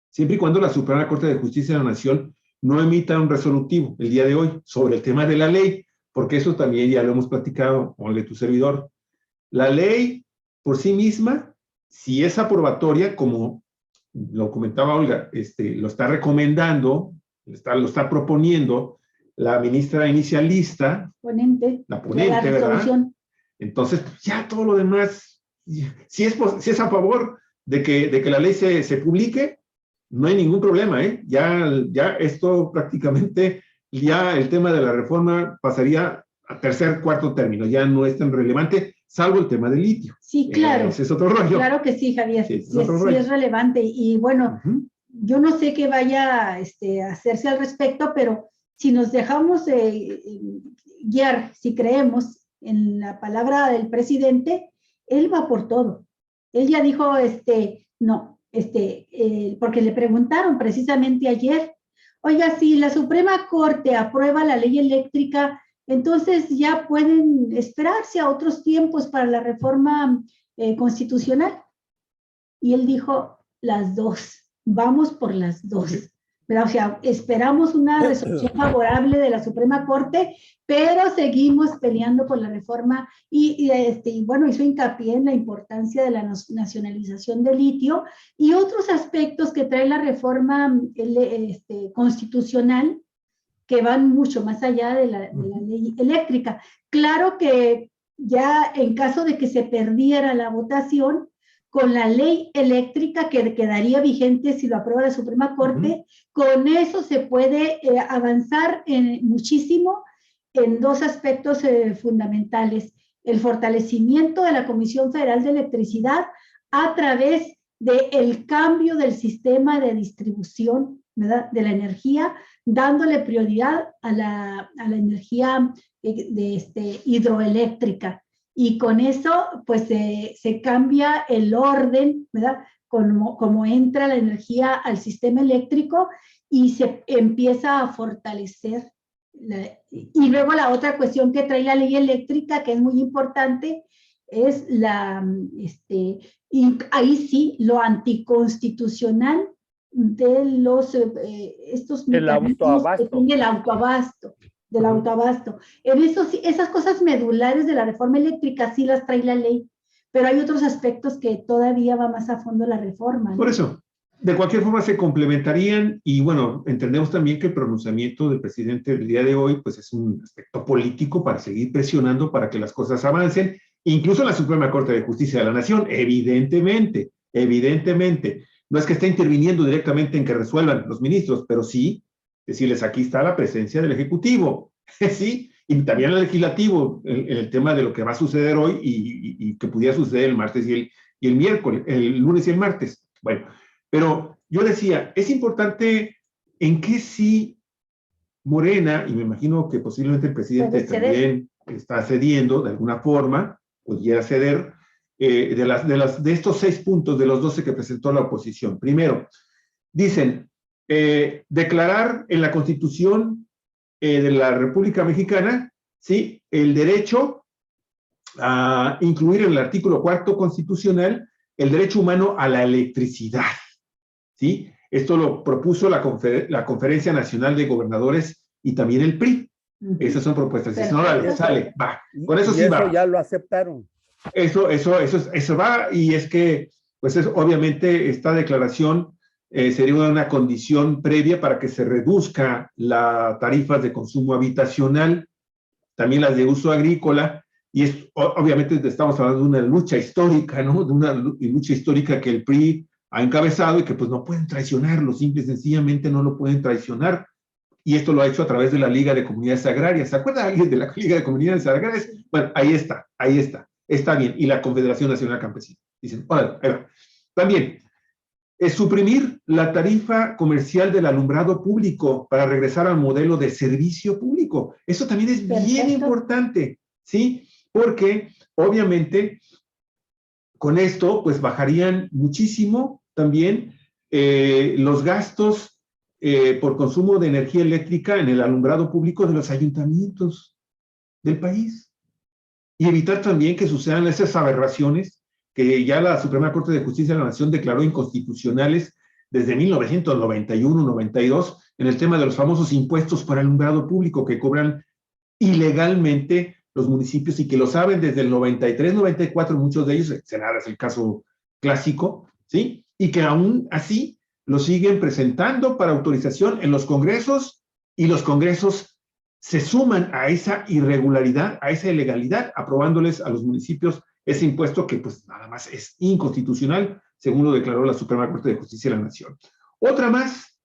siempre y cuando la Suprema Corte de Justicia de la Nación no emita un resolutivo el día de hoy sobre el tema de la ley, porque eso también ya lo hemos platicado con el de tu servidor. La ley por sí misma, si es aprobatoria, como lo comentaba Olga, lo está recomendando, lo está proponiendo la ministra inicialista, la ponente, ¿verdad? Entonces, ya todo lo demás, si es a favor de que la ley se publique, no hay ningún problema, ¿eh? Ya esto prácticamente, ya el tema de la reforma pasaría a tercer, cuarto término, ya no es tan relevante, salvo el tema del litio. Sí, claro. Ese es otro rollo. Claro que sí, Javier, sí es relevante. Y bueno, yo no sé qué vaya a hacerse al respecto, pero si nos dejamos guiar, si creemos en la palabra del presidente, él va por todo. Él ya dijo, no, porque le preguntaron precisamente ayer, oiga, si la Suprema Corte aprueba la ley eléctrica, entonces ya pueden esperarse a otros tiempos para la reforma constitucional. Y él dijo, las dos, vamos por las dos. Pero, o sea, esperamos una resolución favorable de la Suprema Corte, pero seguimos peleando por la reforma y bueno, hizo hincapié en la importancia de la nacionalización del litio y otros aspectos que trae la reforma constitucional que van mucho más allá de la ley eléctrica. Claro que ya en caso de que se perdiera la votación, con la ley eléctrica que quedaría vigente si lo aprueba la Suprema Corte, con eso se puede avanzar muchísimo en dos aspectos fundamentales. El fortalecimiento de la Comisión Federal de Electricidad a través del cambio del sistema de distribución, ¿verdad?, de la energía, dándole prioridad a la energía hidroeléctrica. Y con eso, pues, se cambia el orden, ¿verdad?, como entra la energía al sistema eléctrico y se empieza a fortalecer. Y luego la otra cuestión que trae la ley eléctrica, que es muy importante, es y ahí sí, lo anticonstitucional de los estos mecanismos que tiene el autoabasto. Del autoabasto. En esas cosas medulares de la reforma eléctrica sí las trae la ley, pero hay otros aspectos que todavía va más a fondo la reforma, ¿no? Por eso, de cualquier forma se complementarían y bueno, entendemos también que el pronunciamiento del presidente del día de hoy pues es un aspecto político para seguir presionando para que las cosas avancen, incluso en la Suprema Corte de Justicia de la Nación, evidentemente. No es que esté interviniendo directamente en que resuelvan los ministros, pero sí decirles, aquí está la presencia del Ejecutivo, ¿sí? Y también el Legislativo, en el tema de lo que va a suceder hoy y que pudiera suceder el martes y el miércoles, el lunes y el martes. Bueno, pero yo decía, es importante en que sí Morena, y me imagino que posiblemente el presidente también está cediendo de alguna forma, pudiera ceder, de estos 6 puntos de los 12 que presentó la oposición. Primero, dicen, declarar en la Constitución de la República Mexicana, ¿sí?, el derecho a incluir en el artículo 4º constitucional el derecho humano a la electricidad, ¿sí? Esto lo propuso la Conferencia Nacional de Gobernadores y también el PRI. Esas son propuestas. Si no, sale, va. Con eso sí va. Eso ya lo aceptaron. Eso va, y es que, pues obviamente esta declaración sería una condición previa para que se reduzca las tarifas de consumo habitacional, también las de uso agrícola, y obviamente estamos hablando de una lucha histórica, ¿no? De una lucha histórica que el PRI ha encabezado y que pues no pueden traicionarlo, simple y sencillamente no lo pueden traicionar, y esto lo ha hecho a través de la Liga de Comunidades Agrarias. ¿Se acuerda alguien de la Liga de Comunidades Agrarias? Bueno, ahí está bien, y la Confederación Nacional Campesina. Dicen, ahora, también, es suprimir la tarifa comercial del alumbrado público para regresar al modelo de servicio público. Eso también es bien importante, ¿sí? Porque, obviamente, con esto, pues bajarían muchísimo también los gastos por consumo de energía eléctrica en el alumbrado público de los ayuntamientos del país. Y evitar también que sucedan esas aberraciones que ya la Suprema Corte de Justicia de la Nación declaró inconstitucionales desde 1991-92 en el tema de los famosos impuestos para alumbrado público que cobran ilegalmente los municipios y que lo saben desde el 93-94, muchos de ellos, Ensenada es el caso clásico, ¿sí? Y que aún así lo siguen presentando para autorización en los congresos y los congresos se suman a esa irregularidad, a esa ilegalidad, aprobándoles a los municipios ese impuesto que pues nada más es inconstitucional, según lo declaró la Suprema Corte de Justicia de la Nación. Otra más,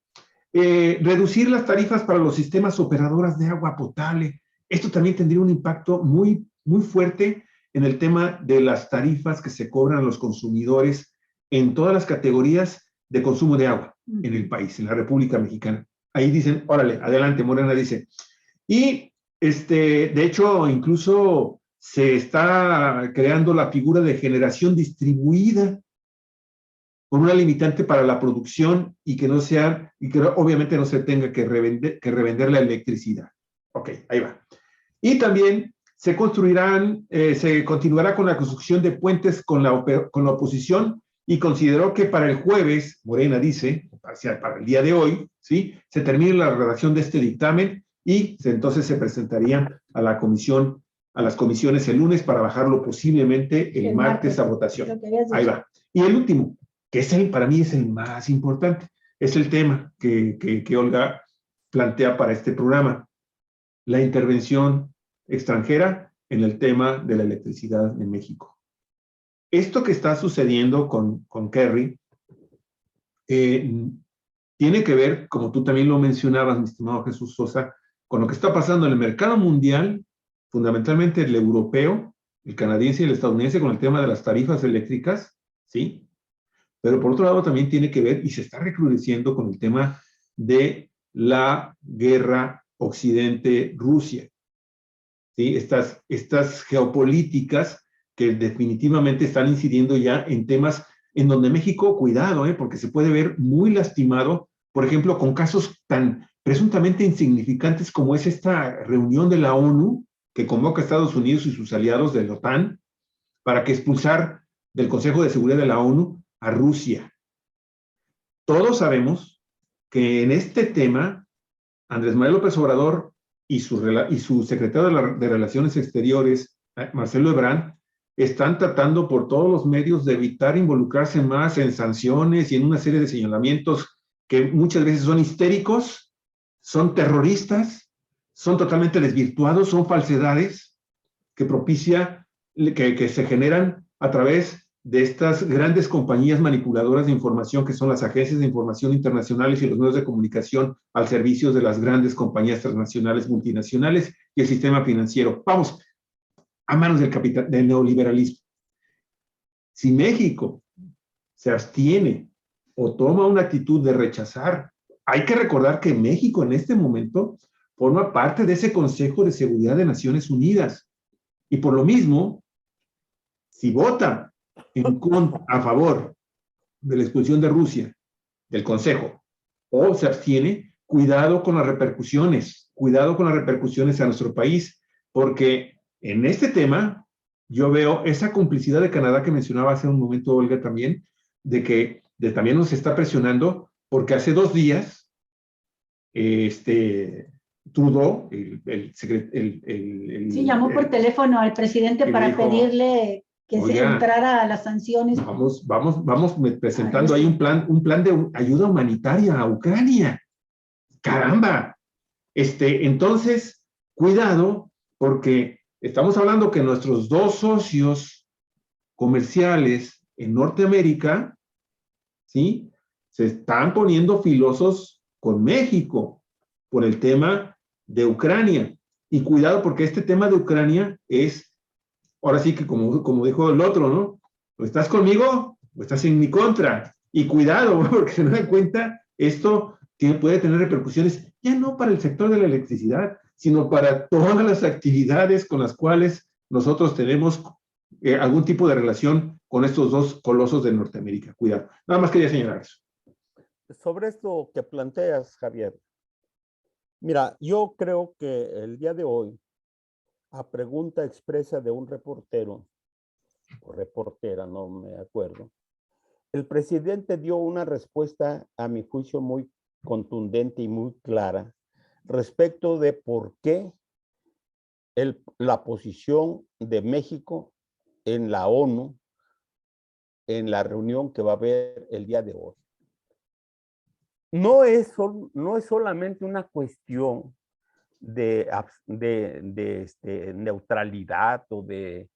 reducir las tarifas para los sistemas operadoras de agua potable. Esto también tendría un impacto muy, muy fuerte en el tema de las tarifas que se cobran a los consumidores en todas las categorías de consumo de agua en el país, en la República Mexicana. Ahí dicen, órale, adelante, Morena dice. Y, de hecho, incluso se está creando la figura de generación distribuida con una limitante para la producción y que no sea, y que obviamente no se tenga que revender la electricidad. Ok, ahí va. Y también se continuará con la construcción de puentes con la oposición y consideró que para el jueves, Morena dice, para el día de hoy, ¿sí? Se termine la redacción de este dictamen y entonces se presentaría a la comisión, a las comisiones el lunes para bajarlo posiblemente el martes a votación. Ahí va. Y el último, que es para mí es el más importante, es el tema que Olga plantea para este programa, la intervención extranjera en el tema de la electricidad en México. Esto que está sucediendo con Kerry tiene que ver, como tú también lo mencionabas, mi estimado Jesús Sosa, con lo que está pasando en el mercado mundial, fundamentalmente el europeo, el canadiense y el estadounidense, con el tema de las tarifas eléctricas, ¿sí? Pero por otro lado también tiene que ver, y se está recrudeciendo con el tema de la guerra Occidente-Rusia, ¿sí? Estas geopolíticas que definitivamente están incidiendo ya en temas en donde México, cuidado, porque se puede ver muy lastimado, por ejemplo, con casos tan presuntamente insignificantes como es esta reunión de la ONU que convoca a Estados Unidos y sus aliados de la OTAN para que expulsar del Consejo de Seguridad de la ONU a Rusia. Todos sabemos que en este tema, Andrés Manuel López Obrador y su secretario de Relaciones Exteriores, Marcelo Ebrard, están tratando por todos los medios de evitar involucrarse más en sanciones y en una serie de señalamientos que muchas veces son histéricos, son terroristas, son totalmente desvirtuados, son falsedades que propicia, que se generan a través de estas grandes compañías manipuladoras de información que son las agencias de información internacionales y los medios de comunicación al servicio de las grandes compañías transnacionales, multinacionales y el sistema financiero. Vamos, a manos del neoliberalismo. Si México se abstiene o toma una actitud de rechazar, hay que recordar que México en este momento forma parte de ese Consejo de Seguridad de Naciones Unidas. Y por lo mismo, si vota a favor de la expulsión de Rusia del Consejo o se abstiene, cuidado con las repercusiones a nuestro país, porque en este tema yo veo esa complicidad de Canadá que mencionaba hace un momento Olga también, de que también nos está presionando, porque hace 2 días Trudeau, sí, llamó por teléfono al presidente para dijo, pedirle que se entrara a las sanciones. Vamos presentando ahí un plan de ayuda humanitaria a Ucrania. ¡Caramba! Entonces, cuidado, porque estamos hablando que nuestros 2 socios comerciales en Norteamérica, ¿sí? Se están poniendo filosos con México por el tema de Ucrania. Y cuidado, porque este tema de Ucrania es, ahora sí que como dijo el otro, ¿no? O estás conmigo o estás en mi contra. Y cuidado, porque se dan cuenta, esto puede tener repercusiones ya no para el sector de la electricidad, sino para todas las actividades con las cuales nosotros tenemos algún tipo de relación con estos dos colosos de Norteamérica. Cuidado. Nada más quería señalar eso. Sobre esto que planteas, Javier, mira, yo creo que el día de hoy, a pregunta expresa de un reportero, o reportera, no me acuerdo, el presidente dio una respuesta, a mi juicio, muy contundente y muy clara respecto de por qué la posición de México en la ONU, en la reunión que va a haber el día de hoy. No es solamente una cuestión de neutralidad o de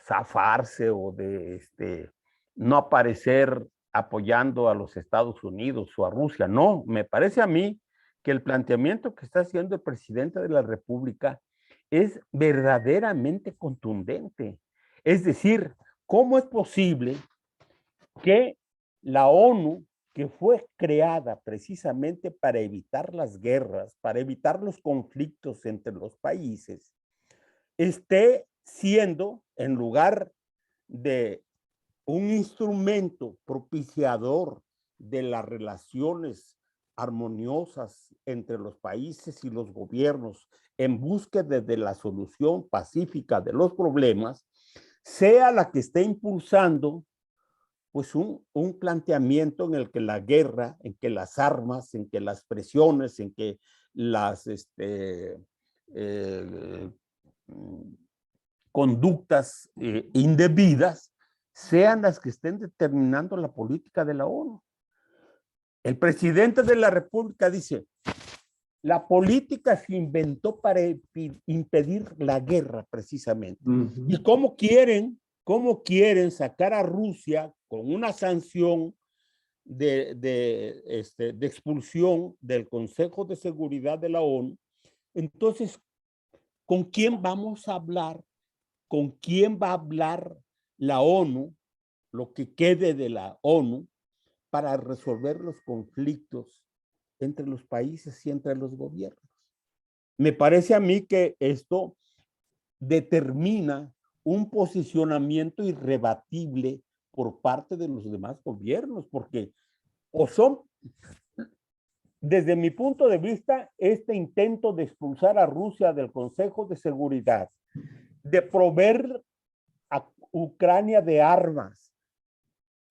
zafarse o de no aparecer apoyando a los Estados Unidos o a Rusia. No, me parece a mí que el planteamiento que está haciendo el presidente de la República es verdaderamente contundente. Es decir, ¿cómo es posible que la ONU, que fue creada precisamente para evitar las guerras, para evitar los conflictos entre los países, esté siendo, en lugar de un instrumento propiciador de las relaciones armoniosas entre los países y los gobiernos en búsqueda de la solución pacífica de los problemas, sea la que esté impulsando pues un planteamiento en el que la guerra, en que las armas, en que las presiones, en que las conductas indebidas sean las que estén determinando la política de la ONU. El presidente de la República dice, la política se inventó para impedir la guerra precisamente. ¿Y cómo quieren sacar a Rusia con una sanción de expulsión del Consejo de Seguridad de la ONU? Entonces, ¿con quién vamos a hablar? ¿Con quién va a hablar la ONU, lo que quede de la ONU, para resolver los conflictos entre los países y entre los gobiernos? Me parece a mí que esto determina un posicionamiento irrebatible por parte de los demás gobiernos, porque o son, desde mi punto de vista, este intento de expulsar a Rusia del Consejo de Seguridad, de proveer a Ucrania de armas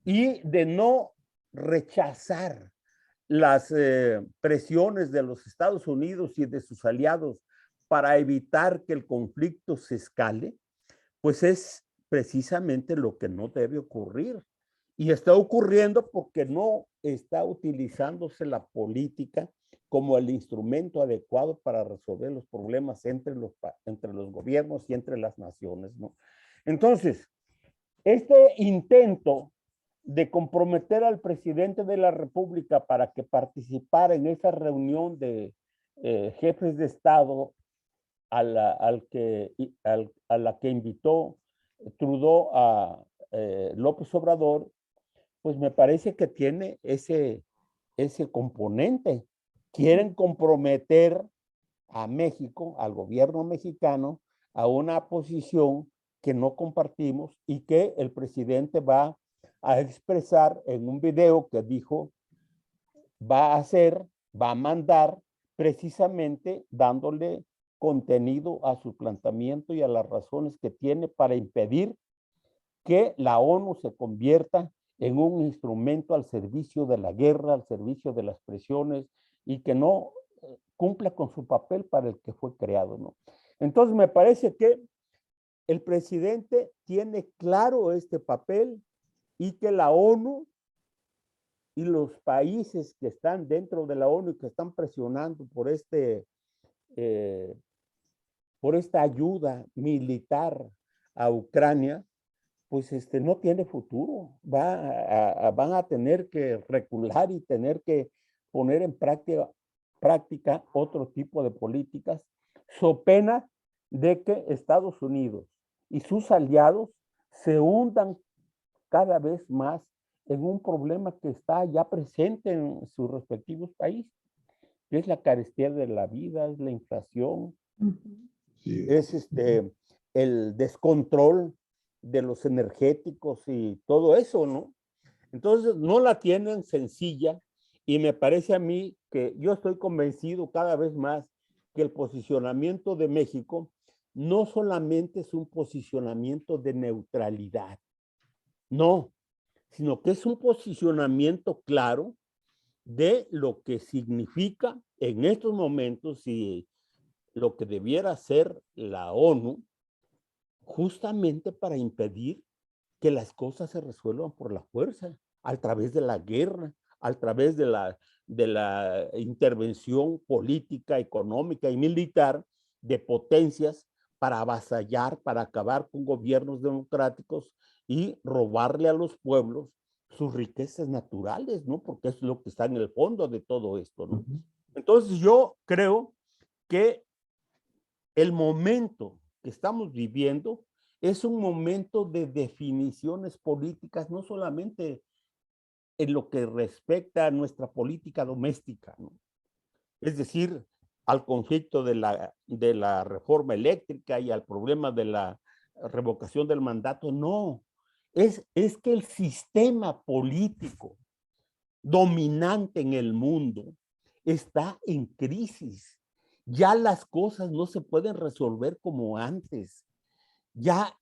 y de no rechazar las presiones de los Estados Unidos y de sus aliados para evitar que el conflicto se escale, pues es precisamente lo que no debe ocurrir. Y está ocurriendo porque no está utilizándose la política como el instrumento adecuado para resolver los problemas entre los gobiernos y entre las naciones, ¿no? Entonces, este intento de comprometer al presidente de la República para que participara en esa reunión de jefes de Estado a la que invitó Trudeau a López Obrador, pues me parece que tiene ese componente. Quieren comprometer a México, al gobierno mexicano, a una posición que no compartimos y que el presidente va a expresar en un video que dijo va a mandar precisamente dándole contenido a su planteamiento y a las razones que tiene para impedir que la ONU se convierta en un instrumento al servicio de la guerra, al servicio de las presiones y que no cumpla con su papel para el que fue creado, ¿no? Entonces me parece que el presidente tiene claro este papel y que la ONU y los países que están dentro de la ONU y que están presionando por esta ayuda militar a Ucrania, pues no tiene futuro. Van a tener que recular y tener que poner en práctica otro tipo de políticas, so pena de que Estados Unidos y sus aliados se hundan cada vez más en un problema que está ya presente en sus respectivos países, es la carestía de la vida, es la inflación, es el descontrol de los energéticos y todo eso, ¿no? Entonces, no la tienen sencilla y me parece a mí que yo estoy convencido cada vez más que el posicionamiento de México no solamente es un posicionamiento de neutralidad, no, sino que es un posicionamiento claro de lo que significa en estos momentos y lo que debiera ser la ONU, justamente para impedir que las cosas se resuelvan por la fuerza, a través de la guerra, a través de la intervención política, económica y militar de potencias para avasallar, para acabar con gobiernos democráticos y robarle a los pueblos sus riquezas naturales, ¿no? Porque es lo que está en el fondo de todo esto, ¿no? Entonces yo creo que el momento que estamos viviendo es un momento de definiciones políticas, no solamente en lo que respecta a nuestra política doméstica, ¿no? Es decir, al conflicto de la reforma eléctrica y al problema de la revocación del mandato, no. Es que el sistema político dominante en el mundo está en crisis. Ya las cosas no se pueden resolver como antes. Ya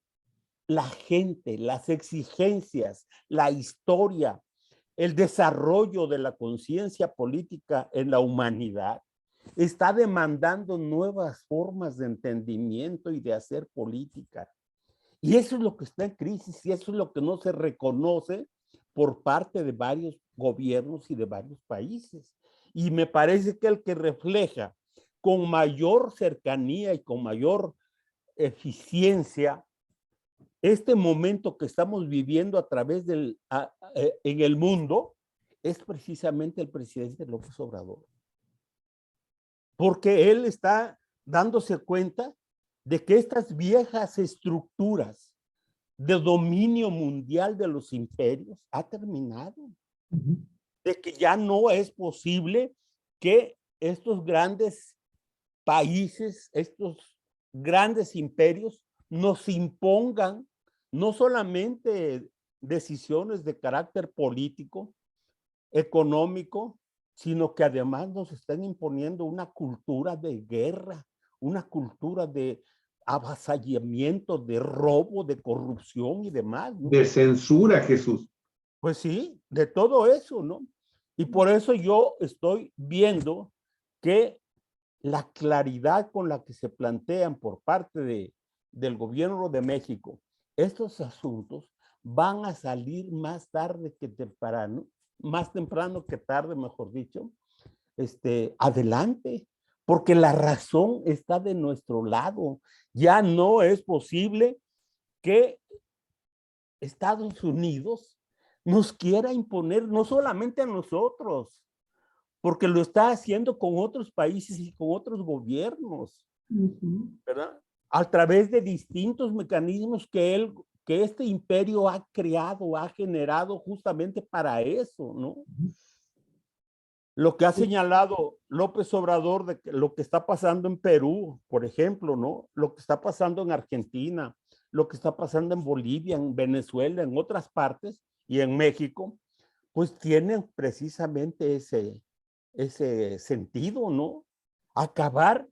la gente, las exigencias, la historia, el desarrollo de la conciencia política en la humanidad está demandando nuevas formas de entendimiento y de hacer política. Y eso es lo que está en crisis y eso es lo que no se reconoce por parte de varios gobiernos y de varios países. Y me parece que el que refleja con mayor cercanía y con mayor eficiencia este momento que estamos viviendo a través en el mundo es precisamente el presidente López Obrador. Porque él está dándose cuenta de que estas viejas estructuras de dominio mundial de los imperios ha terminado. De que ya no es posible que estos grandes países, estos grandes imperios nos impongan no solamente decisiones de carácter político, económico, sino que además nos están imponiendo una cultura de guerra, una cultura de avasallamiento, de robo, de corrupción y demás, ¿no? De censura, Jesús. Pues sí, de todo eso, ¿no? Y por eso yo estoy viendo que la claridad con la que se plantean por parte del gobierno de México estos asuntos van a salir más tarde que temprano, más temprano que tarde, mejor dicho, adelante, porque la razón está de nuestro lado. Ya no es posible que Estados Unidos nos quiera imponer, no solamente a nosotros, porque lo está haciendo con otros países y con otros gobiernos, ¿verdad? A través de distintos mecanismos que este imperio ha creado, ha generado justamente para eso, ¿no? Lo que ha señalado López Obrador de lo que está pasando en Perú, por ejemplo, ¿no? Lo que está pasando en Argentina, lo que está pasando en Bolivia, en Venezuela, en otras partes y en México, pues tienen precisamente ese sentido, ¿no? Acabar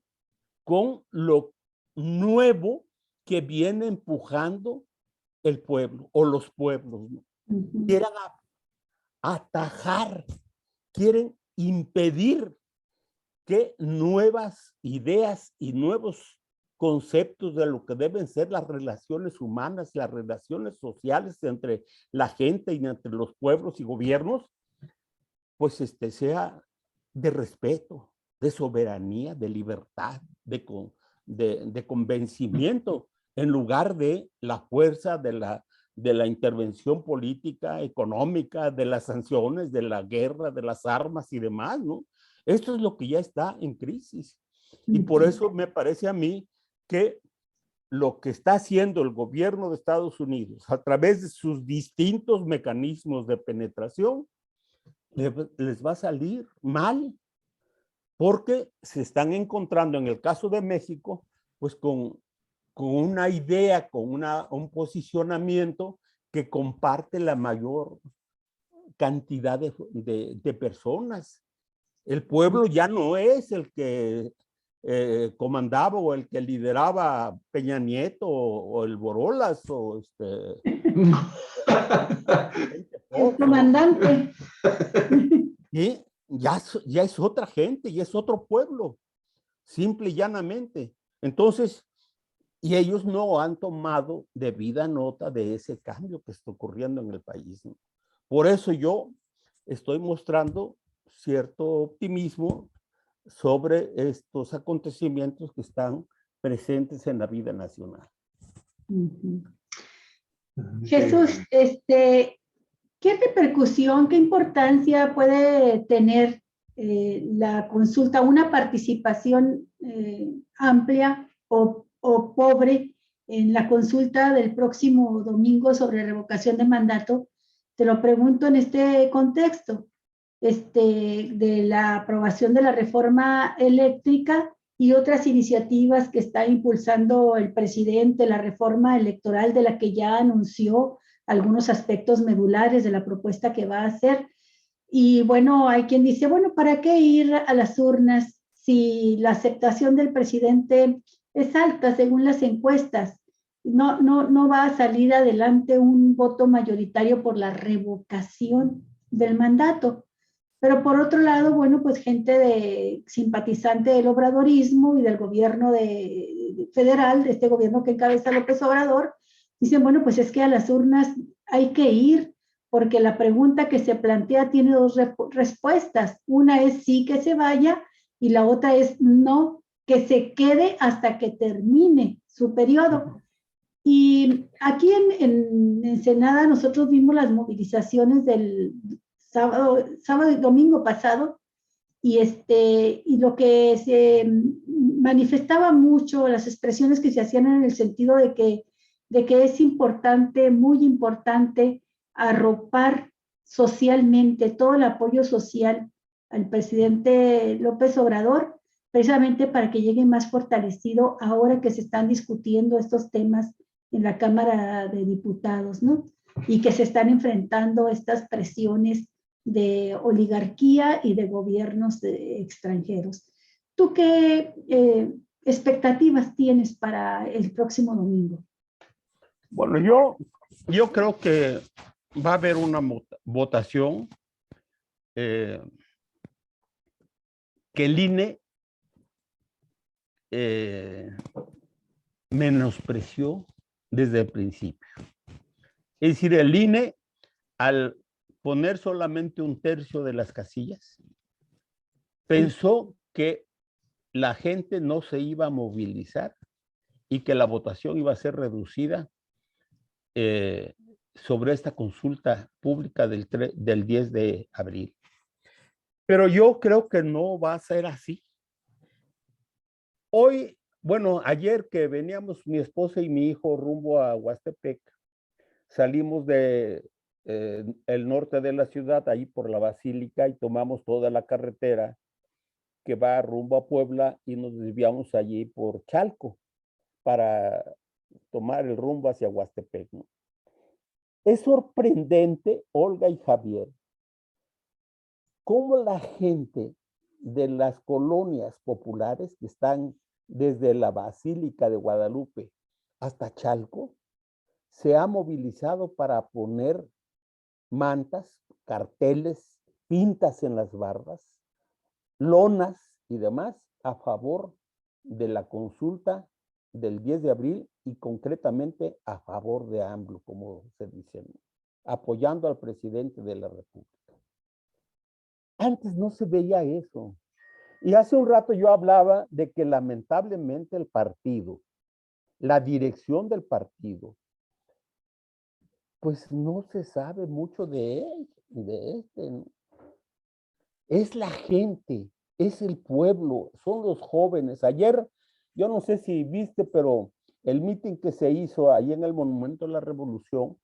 con lo nuevo que viene empujando el pueblo o los pueblos, ¿no? Quieren atajar, quieren impedir que nuevas ideas y nuevos conceptos de lo que deben ser las relaciones humanas, las relaciones sociales entre la gente y entre los pueblos y gobiernos, pues sea de respeto, de soberanía, de libertad, de convencimiento, en lugar de la fuerza de la intervención política, económica, de las sanciones, de la guerra, de las armas y demás, ¿no? Esto es lo que ya está en crisis. Y por eso me parece a mí que lo que está haciendo el gobierno de Estados Unidos a través de sus distintos mecanismos de penetración les va a salir mal, porque se están encontrando en el caso de México, pues con con una idea, con un posicionamiento que comparte la mayor cantidad de personas. El pueblo ya no es el que comandaba o el que lideraba Peña Nieto o el Borolas o el comandante. Y ya es otra gente, ya es otro pueblo, simple y llanamente. Entonces, y ellos no han tomado debida nota de ese cambio que está ocurriendo en el país, ¿no? Por eso yo estoy mostrando cierto optimismo sobre estos acontecimientos que están presentes en la vida nacional. Jesús, ¿qué repercusión, qué importancia puede tener la consulta, una participación amplia o pobre en la consulta del próximo domingo sobre revocación de mandato? Te lo pregunto en este contexto, de la aprobación de la reforma eléctrica y otras iniciativas que está impulsando el presidente, la reforma electoral de la que ya anunció algunos aspectos medulares de la propuesta que va a hacer. Y bueno, hay quien dice, bueno, ¿para qué ir a las urnas si la aceptación del presidente es alta según las encuestas? No va a salir adelante un voto mayoritario por la revocación del mandato. Pero por otro lado, bueno, pues gente simpatizante del obradorismo y del gobierno federal, de este gobierno que encabeza López Obrador, dicen, bueno, pues es que a las urnas hay que ir, porque la pregunta que se plantea tiene dos respuestas. Una es sí que se vaya y la otra es no, que se quede hasta que termine su periodo. Y aquí en Ensenada nosotros vimos las movilizaciones del sábado y domingo pasado, y lo que se manifestaba mucho, las expresiones que se hacían en el sentido de que es importante, muy importante, arropar socialmente todo el apoyo social al presidente López Obrador, precisamente para que llegue más fortalecido ahora que se están discutiendo estos temas en la Cámara de Diputados, ¿no? Y que se están enfrentando estas presiones de oligarquía y de gobiernos extranjeros. ¿Tú qué expectativas tienes para el próximo domingo? Bueno, yo creo que va a haber una votación que el INE menospreció desde el principio. Es decir, el INE, al poner solamente 1/3 de las casillas, pensó que la gente no se iba a movilizar y que la votación iba a ser reducida sobre esta consulta pública del 10 de abril. Pero yo creo que no va a ser así. Hoy, bueno, ayer que veníamos mi esposa y mi hijo rumbo a Huastepec, salimos de el norte de la ciudad, ahí por la Basílica, y tomamos toda la carretera que va rumbo a Puebla y nos desviamos allí por Chalco para tomar el rumbo hacia Huastepec, ¿no? Es sorprendente, Olga y Javier, cómo la gente de las colonias populares que están desde la Basílica de Guadalupe hasta Chalco se ha movilizado para poner mantas, carteles, pintas en las bardas, lonas y demás a favor de la consulta del 10 de abril y concretamente a favor de AMLO, como se dice, apoyando al presidente de la República. Antes no se veía eso. Y hace un rato yo hablaba de que lamentablemente el partido, la dirección del partido, pues no se sabe mucho de él, ¿no? Es la gente, es el pueblo, son los jóvenes. Ayer, yo no sé si viste, pero el meeting que se hizo ahí en el Monumento a la Revolución,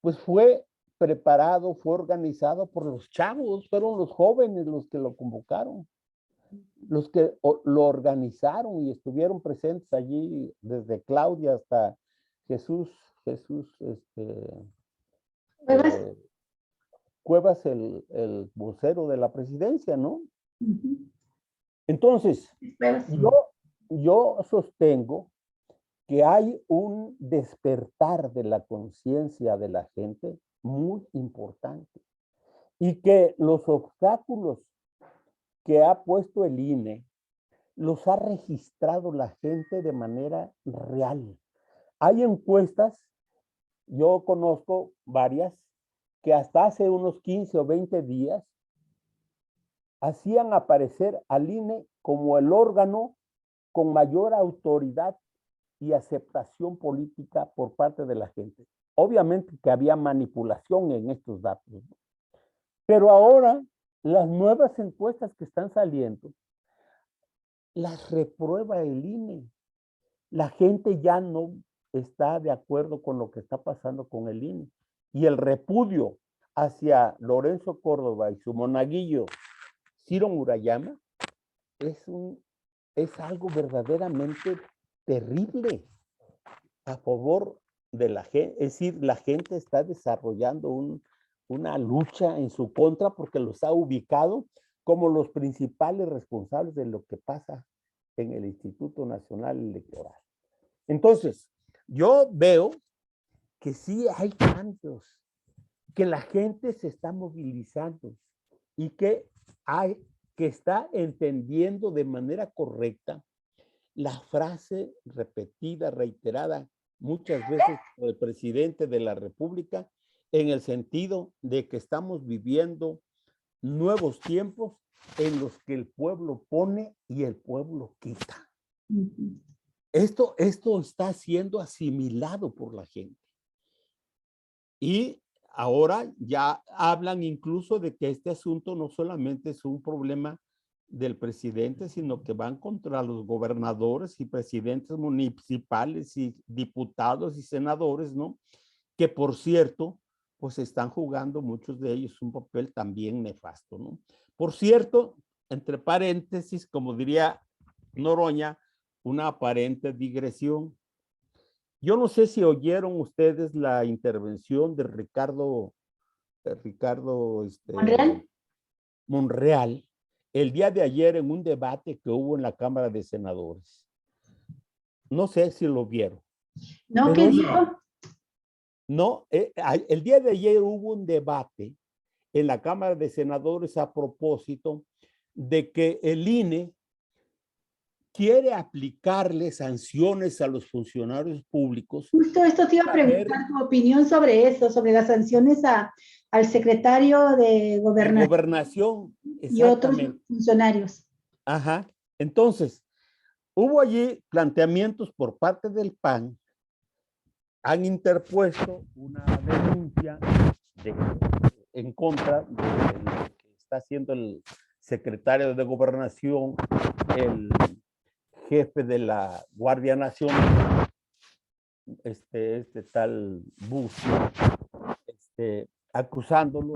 pues fue preparado, fue organizado por los chavos, fueron los jóvenes los que lo convocaron. los que lo organizaron y estuvieron presentes allí, desde Claudia hasta Jesús, ¿Cuevas? Cuevas, el vocero de la presidencia, ¿no? Ujú. Entonces, Cuevas. yo sostengo que hay un despertar de la conciencia de la gente muy importante y que los obstáculos que ha puesto el INE los ha registrado la gente de manera real. Hay encuestas, yo conozco varias, que hasta hace unos 15 o 20 días hacían aparecer al INE como el órgano con mayor autoridad y aceptación política por parte de la gente. Obviamente que había manipulación en estos datos, ¿no? Pero ahora las nuevas encuestas que están saliendo las reprueba el INE. La gente ya no está de acuerdo con lo que está pasando con el INE. Y el repudio hacia Lorenzo Córdoba y su monaguillo Ciro Murayama es algo verdaderamente terrible a favor de la gente. Es decir, la gente está desarrollando una lucha en su contra porque los ha ubicado como los principales responsables de lo que pasa en el Instituto Nacional Electoral. Entonces, yo veo que sí hay cambios, que la gente se está movilizando y que está entendiendo de manera correcta la frase repetida, reiterada muchas veces por el presidente de la República, en el sentido de que estamos viviendo nuevos tiempos en los que el pueblo pone y el pueblo quita. Uh-huh. Esto está siendo asimilado por la gente. Y ahora ya hablan incluso de que este asunto no solamente es un problema del presidente, sino que van contra los gobernadores y presidentes municipales y diputados y senadores, ¿no? Que por cierto, pues están jugando muchos de ellos un papel también nefasto, ¿no? Por cierto, entre paréntesis, como diría Noroña, una aparente digresión. Yo no sé si oyeron ustedes la intervención de Ricardo Monreal el día de ayer en un debate que hubo en la Cámara de Senadores. No sé si lo vieron. No, ¿qué dijo? No, el día de ayer hubo un debate en la Cámara de Senadores a propósito de que el INE quiere aplicarle sanciones a los funcionarios públicos. Justo esto te iba a preguntar tu opinión sobre eso, sobre las sanciones al secretario de Gobernación y otros funcionarios. Ajá. Entonces, hubo allí planteamientos por parte del PAN. Han interpuesto una denuncia en contra de lo que está haciendo el secretario de Gobernación, el jefe de la Guardia Nacional, este tal Bush, acusándolo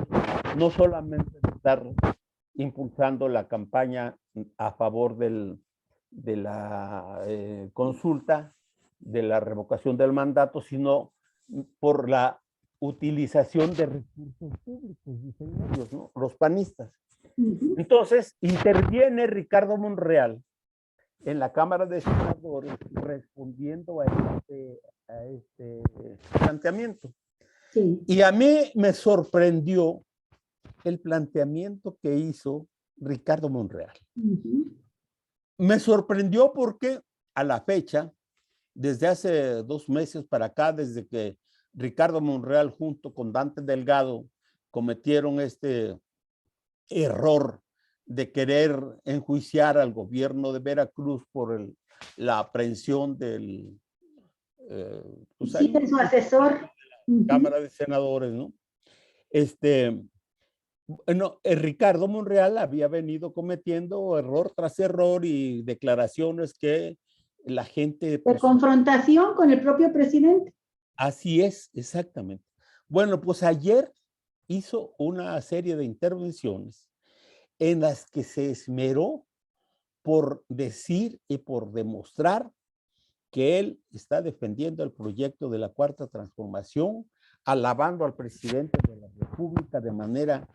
no solamente de estar impulsando la campaña a favor de la consulta, de la revocación del mandato, sino por la utilización de recursos públicos, ¿no? Los panistas. Entonces, interviene Ricardo Monreal en la Cámara de Senadores respondiendo a este planteamiento. Sí. Y a mí me sorprendió el planteamiento que hizo Ricardo Monreal. Me sorprendió porque a la fecha, desde hace 2 meses para acá, desde que Ricardo Monreal junto con Dante Delgado cometieron este error de querer enjuiciar al gobierno de Veracruz por la aprehensión del de su asesor. Cámara de Senadores, ¿no? Ricardo Monreal había venido cometiendo error tras error y declaraciones que la gente... De confrontación con el propio presidente. Así es, exactamente. Bueno, pues ayer hizo una serie de intervenciones en las que se esmeró por decir y por demostrar que él está defendiendo el proyecto de la Cuarta Transformación, alabando al presidente de la República de manera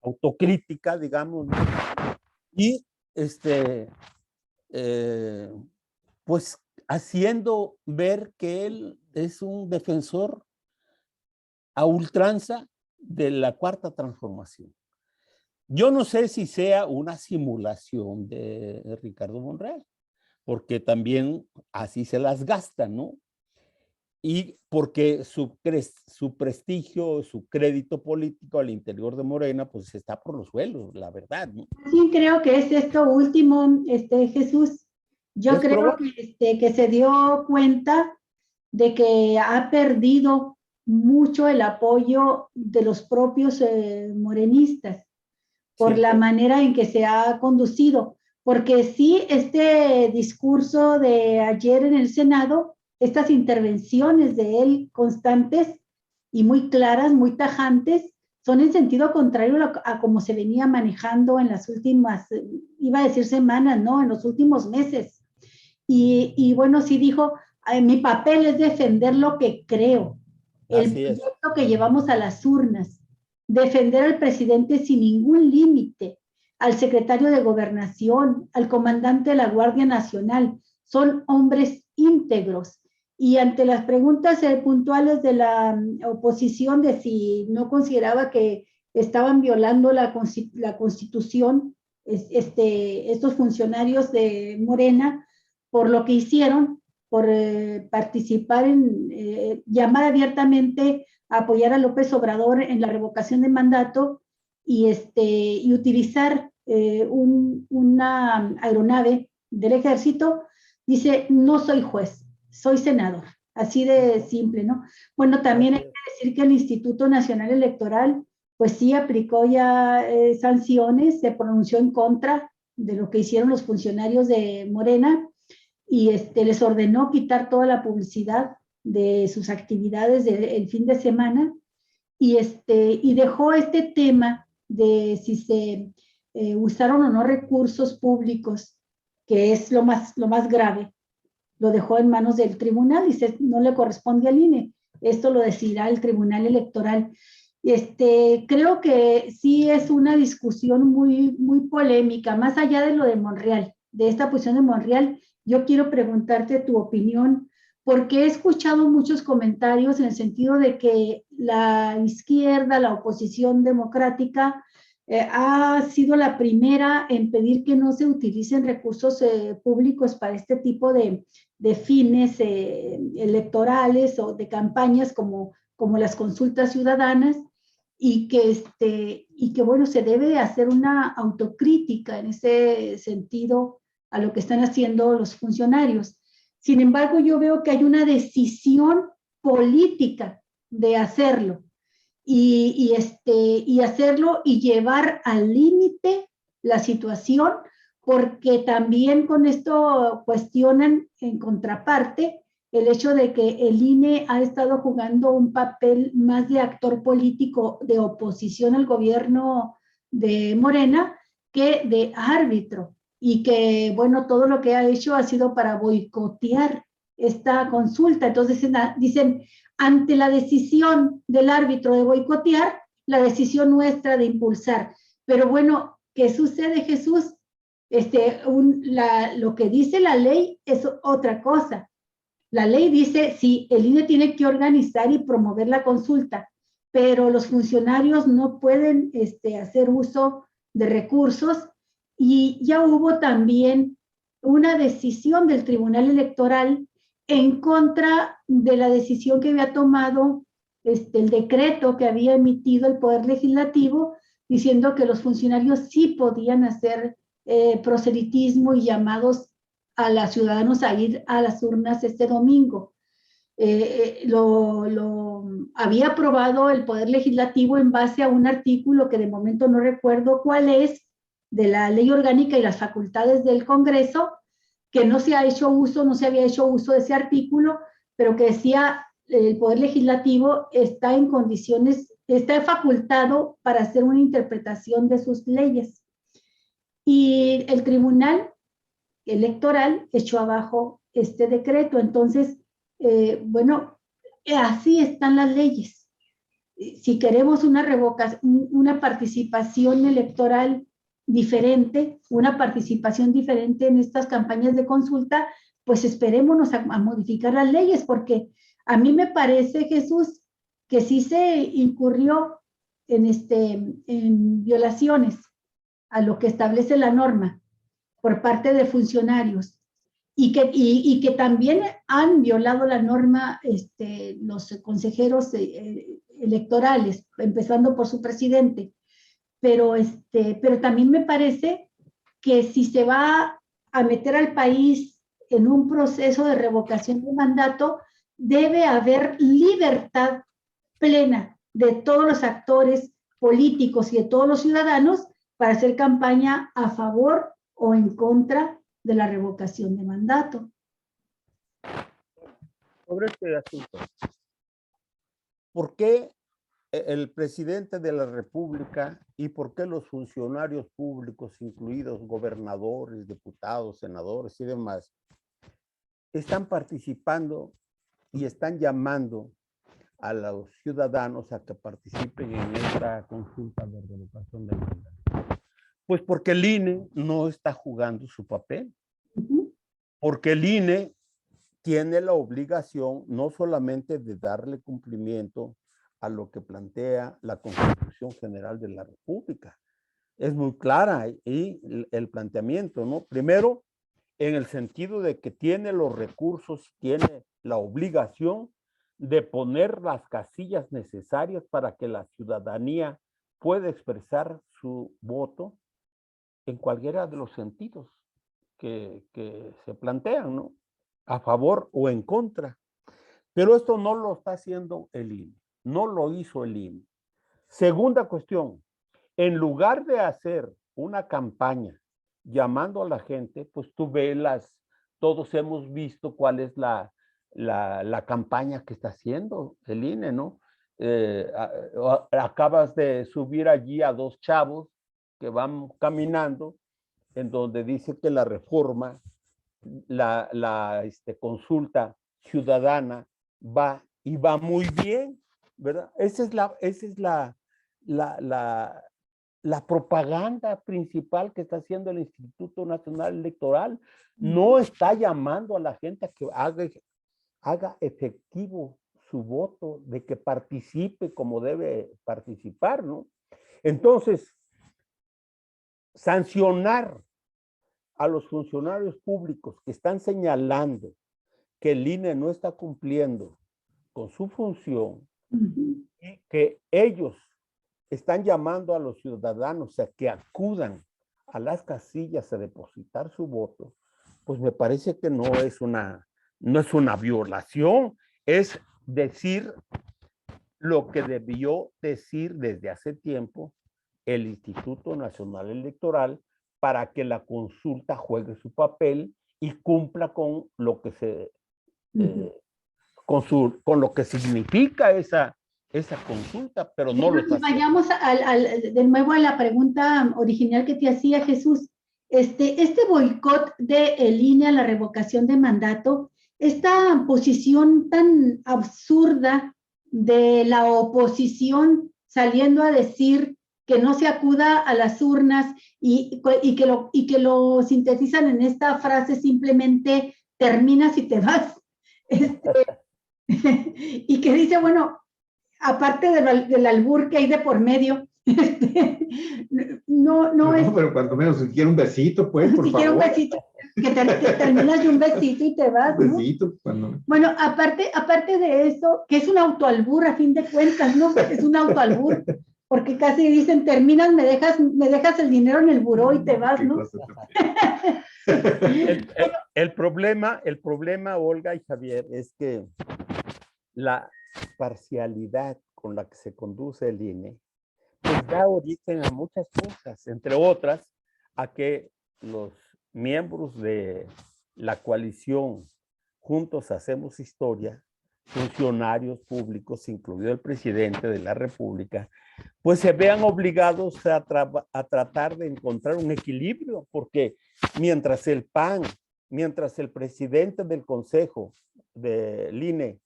autocrítica, digamos, ¿no? Y pues haciendo ver que él es un defensor a ultranza de la Cuarta Transformación. Yo no sé si sea una simulación de Ricardo Monreal, porque también así se las gasta, ¿no? Y porque su prestigio, su crédito político al interior de Morena, pues está por los suelos, la verdad, ¿no? Sí, creo que es esto último, Jesús. Yo creo que se dio cuenta de que ha perdido mucho el apoyo de los propios morenistas por la manera en que se ha conducido. Porque sí, este discurso de ayer en el Senado, estas intervenciones de él constantes y muy claras, muy tajantes, son en sentido contrario a cómo se venía manejando en las últimas, iba a decir semanas, ¿no? En los últimos meses. Y bueno, sí dijo, mi papel es defender lo que creo, el proyecto que llevamos a las urnas, defender al presidente sin ningún límite, al secretario de Gobernación, al comandante de la Guardia Nacional. Son hombres íntegros. Y ante las preguntas puntuales de la oposición de si no consideraba que estaban violando la Constitución estos funcionarios de Morena por lo que hicieron, por participar en llamar abiertamente a apoyar a López Obrador en la revocación de mandato y utilizar una aeronave del ejército, dice, no soy juez, soy senador. Así de simple, ¿no? Bueno, también hay que decir que el Instituto Nacional Electoral, pues sí aplicó ya sanciones, se pronunció en contra de lo que hicieron los funcionarios de Morena y les ordenó quitar toda la publicidad de sus actividades del fin de semana y dejó este tema de si se usaron o no recursos públicos, que es lo más grave, lo dejó en manos del tribunal y no le corresponde al INE. Esto lo decidirá el Tribunal Electoral. Creo que sí es una discusión muy, muy polémica, más allá de lo de Monreal, de esta posición de Monreal. Yo quiero preguntarte tu opinión, porque he escuchado muchos comentarios en el sentido de que la izquierda, la oposición democrática, ha sido la primera en pedir que no se utilicen recursos públicos para este tipo de fines electorales o de campañas como las consultas ciudadanas, y que bueno, se debe hacer una autocrítica en ese sentido a lo que están haciendo los funcionarios. Sin embargo, yo veo que hay una decisión política de hacerlo y hacerlo y llevar al límite la situación, porque también con esto cuestionan en contraparte el hecho de que el INE ha estado jugando un papel más de actor político de oposición al gobierno de Morena que de árbitro, y que, bueno, todo lo que ha hecho ha sido para boicotear esta consulta. Entonces dicen, ante la decisión del árbitro de boicotear, la decisión nuestra de impulsar. Pero bueno, ¿qué sucede, Jesús? Lo que dice la ley es otra cosa. La ley dice, sí, el INE tiene que organizar y promover la consulta, pero los funcionarios no pueden hacer uso de recursos. Y ya hubo también una decisión del Tribunal Electoral en contra de la decisión que había tomado el decreto que había emitido el Poder Legislativo, diciendo que los funcionarios sí podían hacer proselitismo y llamados a los ciudadanos a ir a las urnas este domingo. Lo había aprobado el Poder Legislativo en base a un artículo que de momento no recuerdo cuál es, de la Ley Orgánica y las facultades del Congreso, que no se había hecho uso de ese artículo, pero que decía el Poder Legislativo está en condiciones, está facultado para hacer una interpretación de sus leyes. y el Tribunal Electoral echó abajo este decreto. Entonces, bueno, así están las leyes. Si queremos una revocación, una participación electoral diferente, una participación diferente en estas campañas de consulta, pues esperémonos a modificar las leyes, porque a mí me parece, Jesús, que sí se incurrió en violaciones a lo que establece la norma por parte de funcionarios y que también han violado la norma los consejeros electorales, empezando por su presidente. Pero también me parece que si se va a meter al país en un proceso de revocación de mandato, debe haber libertad plena de todos los actores políticos y de todos los ciudadanos para hacer campaña a favor o en contra de la revocación de mandato. Sobre este asunto, ¿por qué el presidente de la República y por qué los funcionarios públicos, incluidos gobernadores, diputados, senadores y demás, están participando y están llamando a los ciudadanos a que participen en esta consulta de revocación de mandato? Pues porque el INE no está jugando su papel. Porque el INE tiene la obligación no solamente de darle cumplimiento a lo que plantea la Constitución General de la República. Es muy clara y el planteamiento, ¿no? Primero, en el sentido de que tiene los recursos, tiene la obligación de poner las casillas necesarias para que la ciudadanía pueda expresar su voto en cualquiera de los sentidos que se plantean, ¿no? A favor o en contra. Pero esto no lo está haciendo el INE, no lo hizo el INE. Segunda cuestión, en lugar de hacer una campaña llamando a la gente, pues tú velas, todos hemos visto cuál es la campaña que está haciendo el INE, ¿no? Acabas de subir allí a dos chavos que van caminando, en donde dice que la reforma, la consulta ciudadana va y va muy bien, ¿verdad? Esa es la propaganda principal que está haciendo el Instituto Nacional Electoral. No está llamando a la gente a que haga efectivo su voto, de que participe como debe participar, ¿no? Entonces, sancionar a los funcionarios públicos que están señalando que el INE no está cumpliendo con su función y que ellos están llamando a los ciudadanos a que acudan a las casillas a depositar su voto, pues me parece que no es una violación, es decir lo que debió decir desde hace tiempo el Instituto Nacional Electoral para que la consulta juegue su papel y cumpla con lo que se con lo que significa esa consulta, pero no lo está haciendo. Vayamos de nuevo a la pregunta original que te hacía Jesús. Este boicot del INE a la revocación de mandato, esta posición tan absurda de la oposición saliendo a decir que no se acuda a las urnas y que lo sintetizan en esta frase simplemente terminas y te vas. Y que dice, bueno, aparte del albur que hay de por medio, no es... pero cuando menos si quiere un besito, pues, por favor. Un besito, que terminas de un besito y te vas, ¿no? Un besito, cuando... Bueno, aparte de eso, que es un autoalbur a fin de cuentas, ¿no? Es un autoalbur, porque casi dicen, terminas, me dejas el dinero en el buró y te vas, ¿no? El problema, Olga y Javier, es que la parcialidad con la que se conduce el INE pues da origen a muchas cosas, entre otras a que los miembros de la coalición Juntos Hacemos Historia funcionarios públicos, incluido el presidente de la República, pues se vean obligados a tratar de encontrar un equilibrio, porque mientras el PAN, mientras el presidente del Consejo del INE,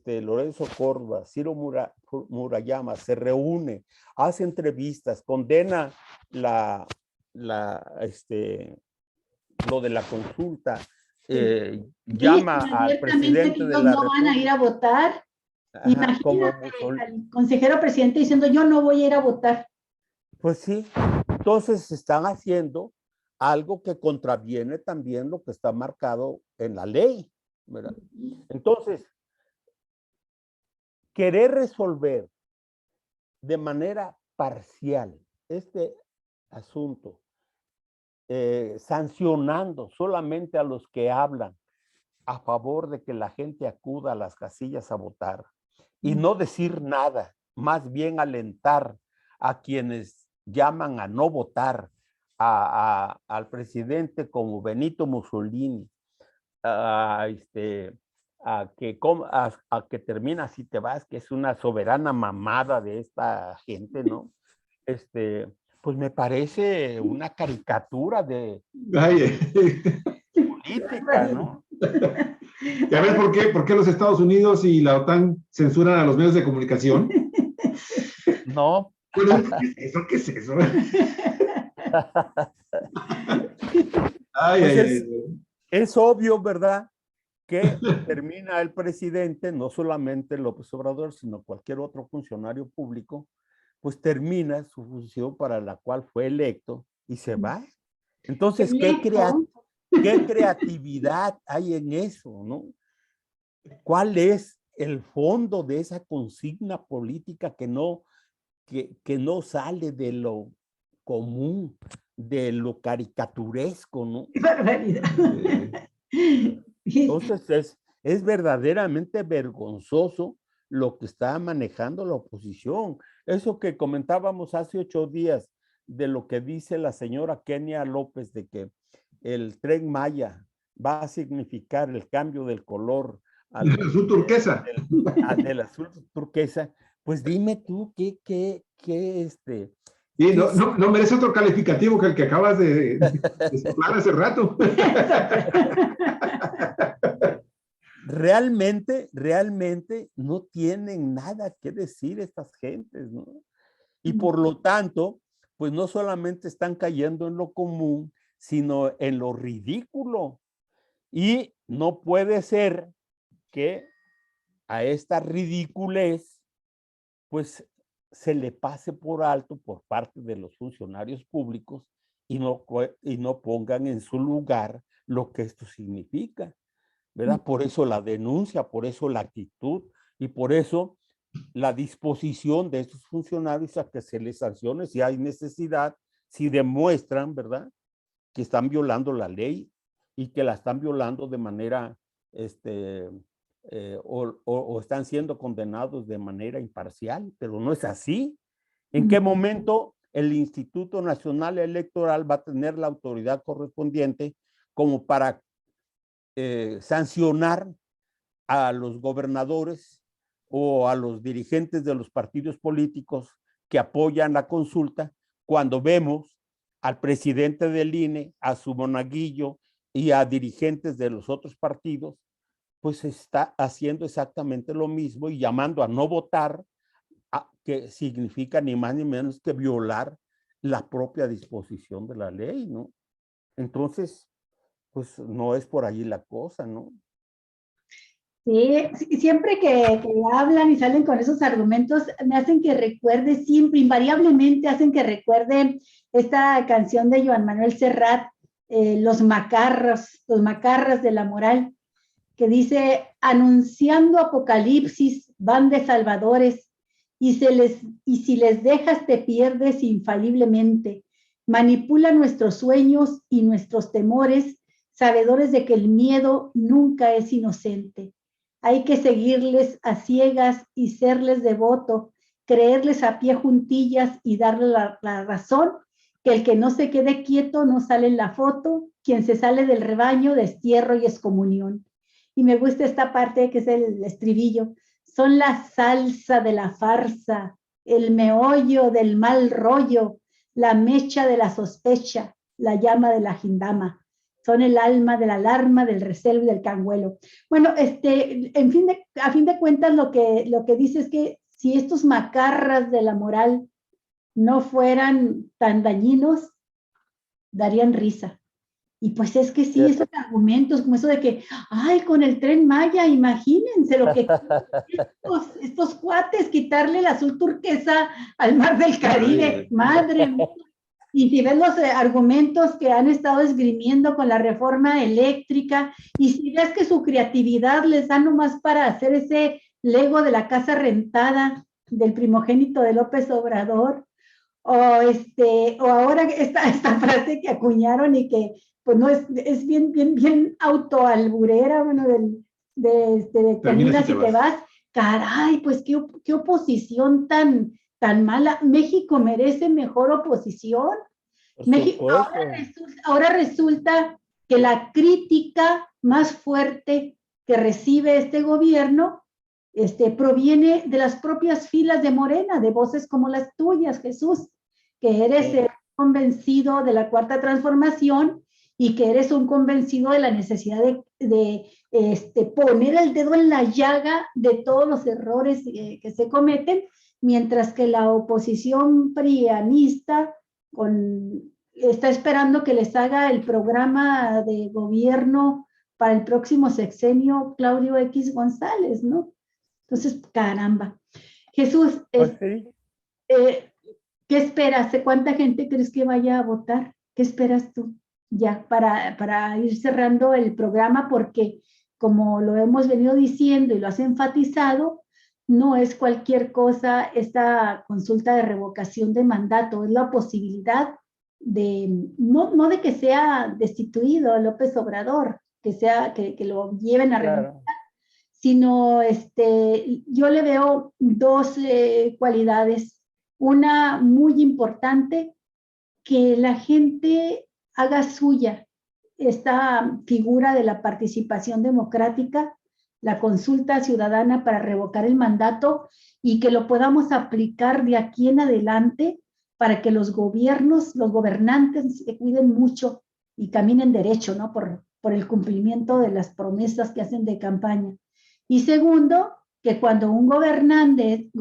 Lorenzo Córdoba, Ciro Murayama, se reúne, hace entrevistas, condena lo de la consulta, llama al presidente de la no van a ir a votar. Ajá, imagínate al consejero presidente diciendo yo no voy a ir a votar. Pues sí, entonces están haciendo algo que contraviene también lo que está marcado en la ley, ¿verdad? Entonces, querer resolver de manera parcial este asunto, sancionando solamente a los que hablan a favor de que la gente acuda a las casillas a votar y no decir nada, más bien alentar a quienes llaman a no votar, al presidente como Benito Mussolini, a que termina si te vas, que es una soberana mamada de esta gente, ¿no? Pues me parece una caricatura de política, ¿no? ¿Ya ves por qué los Estados Unidos y la OTAN censuran a los medios de comunicación? No. Bueno, ¿qué es eso? Es obvio, ¿verdad? Que termina el presidente, no solamente López Obrador, sino cualquier otro funcionario público, pues termina su función para la cual fue electo y se va. Entonces, ¿qué creatividad hay en eso, no? ¿Cuál es el fondo de esa consigna política que no sale de lo común, de lo caricaturesco, ¿no? ¡Qué barbaridad! Entonces es verdaderamente vergonzoso lo que está manejando la oposición. Eso que comentábamos hace 8 días de lo que dice la señora Kenia López de que el Tren Maya va a significar el cambio del color del azul turquesa. Del azul turquesa. Pues dime tú qué Sí, no merece otro calificativo que el que acabas de soplar hace rato. Realmente no tienen nada que decir estas gentes, ¿no? Y por lo tanto, pues no solamente están cayendo en lo común, sino en lo ridículo. Y no puede ser que a esta ridiculez, pues se le pase por alto por parte de los funcionarios públicos y no pongan en su lugar lo que esto significa, ¿verdad? Por eso la denuncia, por eso la actitud y por eso la disposición de estos funcionarios a que se les sancione si hay necesidad, si demuestran, ¿verdad?, que están violando la ley y que la están violando de manera, o están siendo condenados de manera imparcial, pero no es así. ¿En qué momento el Instituto Nacional Electoral va a tener la autoridad correspondiente como para sancionar a los gobernadores o a los dirigentes de los partidos políticos que apoyan la consulta cuando vemos al presidente del INE, a su monaguillo y a dirigentes de los otros partidos, pues está haciendo exactamente lo mismo y llamando a no votar, que significa ni más ni menos que violar la propia disposición de la ley, ¿no? Entonces, pues no es por ahí la cosa, ¿no? Sí, siempre que hablan y salen con esos argumentos, me hacen que recuerde, siempre, invariablemente hacen que recuerde esta canción de Joan Manuel Serrat, los macarras de la moral, que dice, anunciando apocalipsis, van de salvadores, y si les dejas te pierdes infaliblemente, manipula nuestros sueños y nuestros temores, sabedores de que el miedo nunca es inocente. Hay que seguirles a ciegas y serles devoto, creerles a pie juntillas y darle la razón, que el que no se quede quieto no sale en la foto, quien se sale del rebaño, destierro y excomunión. y me gusta esta parte que es el estribillo. Son la salsa de la farsa, el meollo del mal rollo, la mecha de la sospecha, la llama de la jindama. Son el alma de la alarma, del recelo y del canguelo. Bueno, a fin de cuentas, lo que dice es que si estos macarras de la moral no fueran tan dañinos, darían risa. Y pues es que sí, esos argumentos como eso de que, ay, con el Tren Maya, imagínense lo que estos cuates, quitarle el azul turquesa al mar del Caribe, madre mía. Y si ves los argumentos que han estado esgrimiendo con la reforma eléctrica, y si ves que su creatividad les da nomás para hacer ese Lego de la casa rentada del primogénito de López Obrador, o ahora esta frase que acuñaron y que pues no es bien autoalburera, bueno, de terminas y te vas. Caray, pues qué oposición tan mala. México merece mejor oposición. México, ahora resulta que la crítica más fuerte que recibe este gobierno proviene de las propias filas de Morena, de voces como las tuyas, Jesús, que eres convencido de la cuarta transformación y que eres un convencido de la necesidad de poner el dedo en la llaga de todos los errores que se cometen, mientras que la oposición prianista está esperando que les haga el programa de gobierno para el próximo sexenio Claudio X González, ¿no? Entonces, caramba. Jesús, ¿qué esperas? ¿Cuánta gente crees que vaya a votar? ¿Qué esperas tú? Ya, para ir cerrando el programa, porque como lo hemos venido diciendo y lo has enfatizado, no es cualquier cosa esta consulta de revocación de mandato, es la posibilidad no de que sea destituido López Obrador, que lo lleven a revocar, sino yo le veo dos cualidades. Una muy importante, que la gente haga suya esta figura de la participación democrática, la consulta ciudadana para revocar el mandato, y que lo podamos aplicar de aquí en adelante para que los gobernantes se cuiden mucho y caminen derecho, ¿no? Por el cumplimiento de las promesas que hacen de campaña. Y segundo, que cuando un gobernante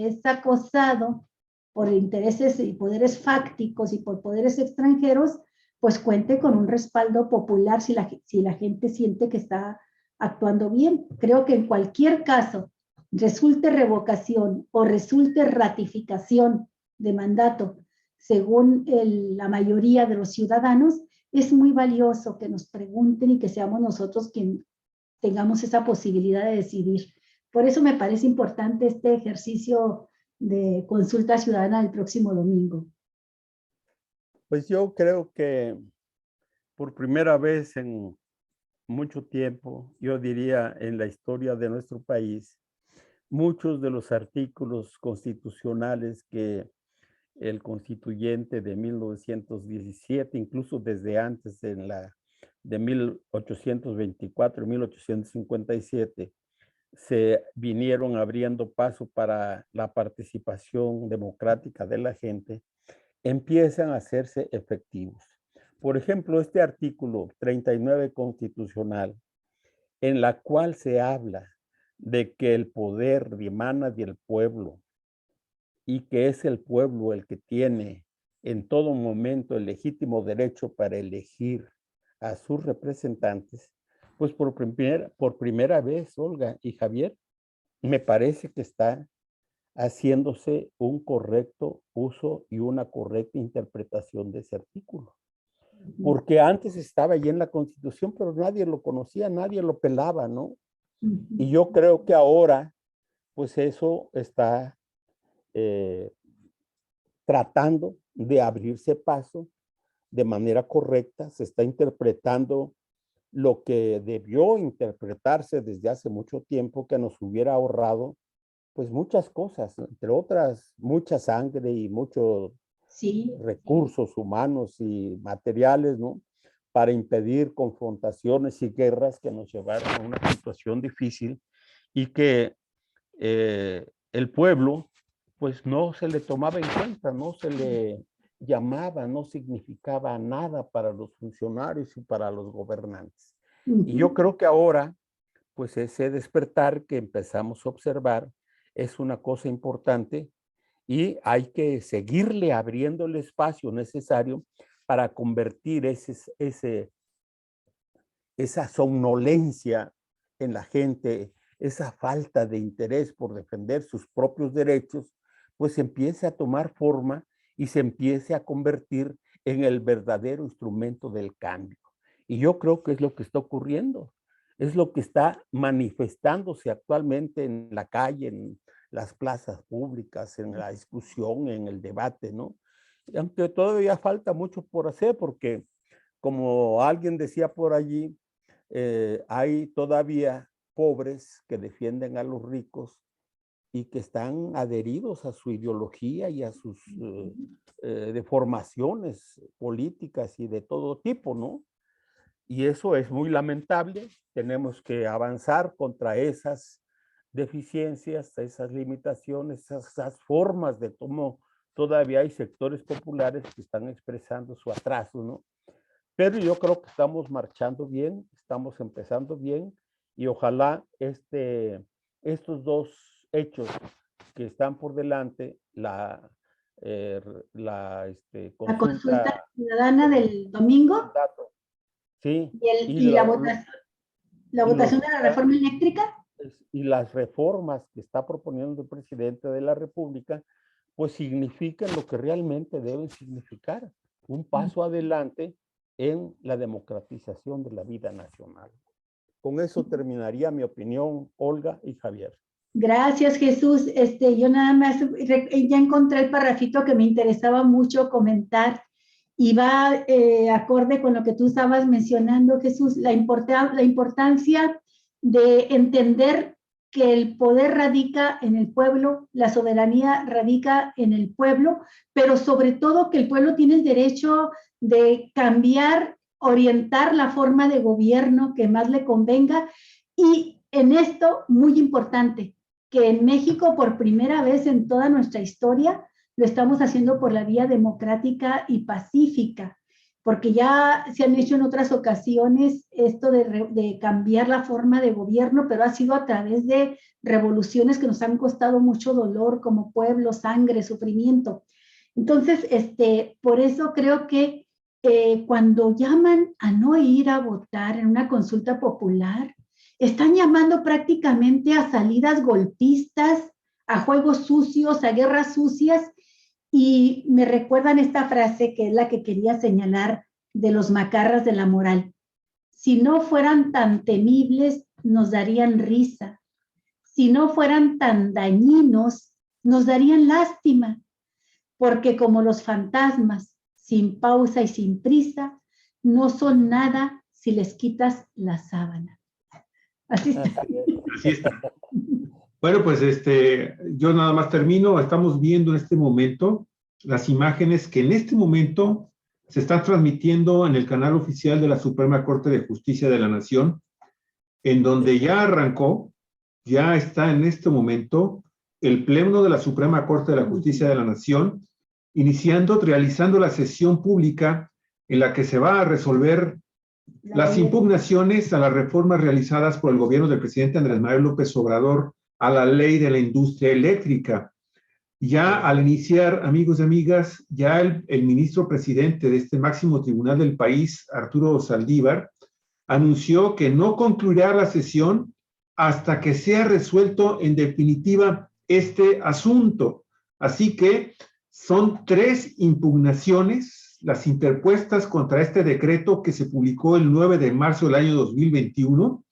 es acosado por intereses y poderes fácticos y por poderes extranjeros, pues cuente con un respaldo popular si la gente siente que está actuando bien. Creo que en cualquier caso, resulte revocación o resulte ratificación de mandato, según la mayoría de los ciudadanos, es muy valioso que nos pregunten y que seamos nosotros quien tengamos esa posibilidad de decidir. Por eso me parece importante este ejercicio de consulta ciudadana el próximo domingo. Pues yo creo que por primera vez en mucho tiempo, yo diría en la historia de nuestro país, muchos de los artículos constitucionales que el constituyente de 1917, incluso desde antes de 1824 y 1857, se vinieron abriendo paso para la participación democrática de la gente, empiezan a hacerse efectivos. Por ejemplo, este artículo 39 constitucional, en la cual se habla de que el poder emana del pueblo y que es el pueblo el que tiene en todo momento el legítimo derecho para elegir a sus representantes, pues por primera vez, Olga y Javier, me parece que está haciéndose un correcto uso y una correcta interpretación de ese artículo. Porque antes estaba allí en la Constitución, pero nadie lo conocía, nadie lo pelaba, ¿no? Y yo creo que ahora, pues eso está tratando de abrirse paso de manera correcta, se está interpretando lo que debió interpretarse desde hace mucho tiempo, que nos hubiera ahorrado pues muchas cosas, entre otras mucha sangre y muchos recursos humanos y materiales, ¿no? para impedir confrontaciones y guerras que nos llevaron a una situación difícil y que el pueblo pues no se le tomaba en cuenta, no se le llamaba, no significaba nada para los funcionarios y para los gobernantes. Y yo creo que ahora, pues ese despertar que empezamos a observar es una cosa importante y hay que seguirle abriendo el espacio necesario para convertir esa somnolencia en la gente, esa falta de interés por defender sus propios derechos, pues empiece a tomar forma y se empiece a convertir en el verdadero instrumento del cambio. Y yo creo que es lo que está ocurriendo, es lo que está manifestándose actualmente en la calle, en las plazas públicas, en la discusión, en el debate, ¿no? Aunque todavía falta mucho por hacer, porque como alguien decía por allí, hay todavía pobres que defienden a los ricos y que están adheridos a su ideología y a sus deformaciones políticas y de todo tipo, ¿no? Y eso es muy lamentable. Tenemos que avanzar contra esas deficiencias, esas limitaciones, esas formas de cómo todavía hay sectores populares que están expresando su atraso, ¿no? Pero yo creo que estamos marchando bien, estamos empezando bien y ojalá estos dos hechos que están por delante, la consulta ciudadana del domingo, sí, y la votación de la reforma eléctrica y las reformas que está proponiendo el presidente de la República, pues significan lo que realmente deben significar, un paso adelante en la democratización de la vida nacional. Con eso terminaría mi opinión, Olga y Javier. Gracias, Jesús. Yo nada más ya encontré el parrafito que me interesaba mucho comentar y va acorde con lo que tú estabas mencionando, Jesús, la importancia de entender que el poder radica en el pueblo, la soberanía radica en el pueblo, pero sobre todo que el pueblo tiene el derecho de cambiar, orientar la forma de gobierno que más le convenga. Y en esto, muy importante, que en México por primera vez en toda nuestra historia lo estamos haciendo por la vía democrática y pacífica, porque ya se han hecho en otras ocasiones esto de cambiar la forma de gobierno, pero ha sido a través de revoluciones que nos han costado mucho dolor como pueblo, sangre, sufrimiento. Entonces, por eso creo que cuando llaman a no ir a votar en una consulta popular, están llamando prácticamente a salidas golpistas, a juegos sucios, a guerras sucias, y me recuerdan esta frase que es la que quería señalar de los macarras de la moral. Si no fueran tan temibles, nos darían risa. Si no fueran tan dañinos, nos darían lástima, porque como los fantasmas, sin pausa y sin prisa, no son nada si les quitas la sábana. Así está. Así está. Bueno, pues yo nada más termino. Estamos viendo en este momento las imágenes que en este momento se están transmitiendo en el canal oficial de la Suprema Corte de Justicia de la Nación, en donde ya arrancó, ya está en este momento el Pleno de la Suprema Corte de la Justicia de la Nación, realizando la sesión pública en la que se va a resolver las impugnaciones a las reformas realizadas por el gobierno del presidente Andrés Manuel López Obrador a la ley de la industria eléctrica. Ya al iniciar, amigos y amigas, ya el ministro presidente de este máximo tribunal del país, Arturo Saldívar, anunció que no concluirá la sesión hasta que sea resuelto en definitiva este asunto. Así que son 3 impugnaciones las interpuestas contra este decreto que se publicó el 9 de marzo del año 2021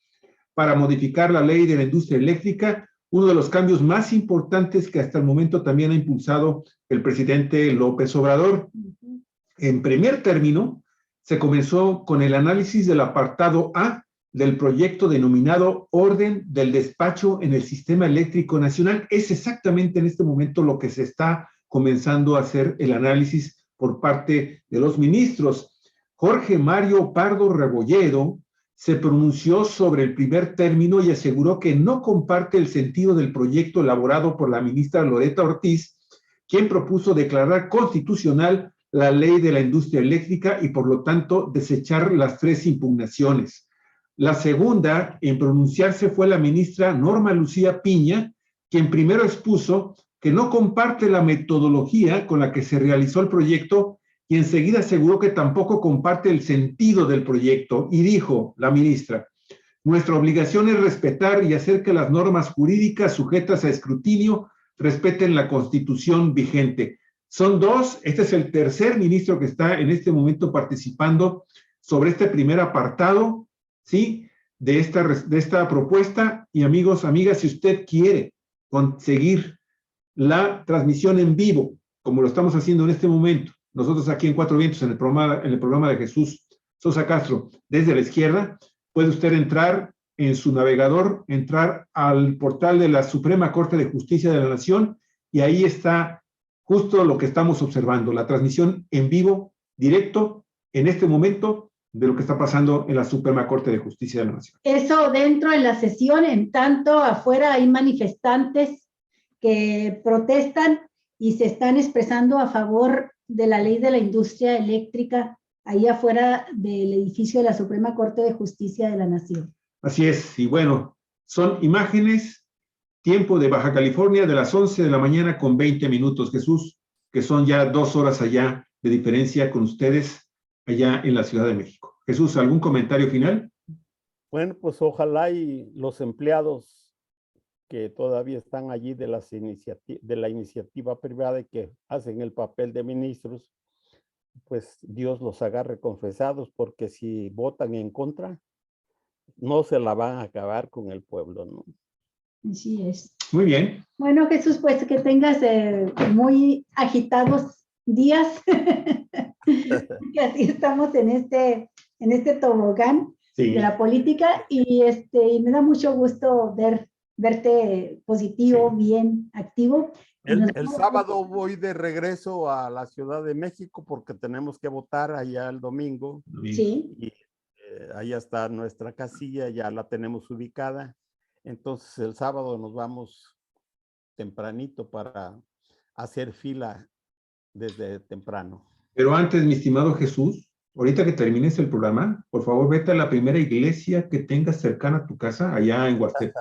para modificar la ley de la industria eléctrica, uno de los cambios más importantes que hasta el momento también ha impulsado el presidente López Obrador. En primer término, se comenzó con el análisis del apartado A del proyecto denominado Orden del Despacho en el Sistema Eléctrico Nacional. Es exactamente en este momento lo que se está comenzando a hacer el análisis por parte de los ministros. Jorge Mario Pardo Rebolledo, se pronunció sobre el primer término y aseguró que no comparte el sentido del proyecto elaborado por la ministra Loretta Ortiz, quien propuso declarar constitucional la ley de la industria eléctrica y, por lo tanto, desechar las 3 impugnaciones. La segunda en pronunciarse fue la ministra Norma Lucía Piña, quien primero expuso que no comparte la metodología con la que se realizó el proyecto y enseguida aseguró que tampoco comparte el sentido del proyecto y dijo la ministra: nuestra obligación es respetar y hacer que las normas jurídicas sujetas a escrutinio respeten la Constitución vigente. Son 2, este es el tercer ministro que está en este momento participando sobre este primer apartado, ¿sí?, de esta propuesta. Y amigos, amigas, si usted quiere conseguir la transmisión en vivo, como lo estamos haciendo en este momento, nosotros aquí en Cuatro Vientos, en el programa de Jesús Sosa Castro, desde la izquierda, puede usted entrar en su navegador, entrar al portal de la Suprema Corte de Justicia de la Nación, y ahí está justo lo que estamos observando, la transmisión en vivo, directo, en este momento, de lo que está pasando en la Suprema Corte de Justicia de la Nación. Eso dentro de la sesión, en tanto afuera hay manifestantes que protestan y se están expresando a favor de la ley de la industria eléctrica, ahí afuera del edificio de la Suprema Corte de Justicia de la Nación. Así es, y bueno, son imágenes, tiempo de Baja California de las 11 de la mañana con 20 minutos, Jesús, que son ya 2 horas allá de diferencia con ustedes allá en la Ciudad de México. Jesús, ¿algún comentario final? Bueno, pues ojalá y los empleados que todavía están allí de la iniciativa privada y que hacen el papel de ministros, pues Dios los agarre confesados, porque si votan en contra, no se la van a acabar con el pueblo, ¿no? Así es. Muy bien. Bueno, Jesús, pues que tengas muy agitados días. Que así estamos en este tobogán, sí, de la política, y me da mucho gusto verte positivo, sí, bien, activo. El sábado voy de regreso a la Ciudad de México porque tenemos que votar allá el domingo. Sí. Y allá está nuestra casilla, ya la tenemos ubicada. Entonces el sábado nos vamos tempranito para hacer fila desde temprano. Pero antes, mi estimado Jesús, ahorita que termines el programa, por favor, vete a la primera iglesia que tengas cercana a tu casa, allá en Huastepec,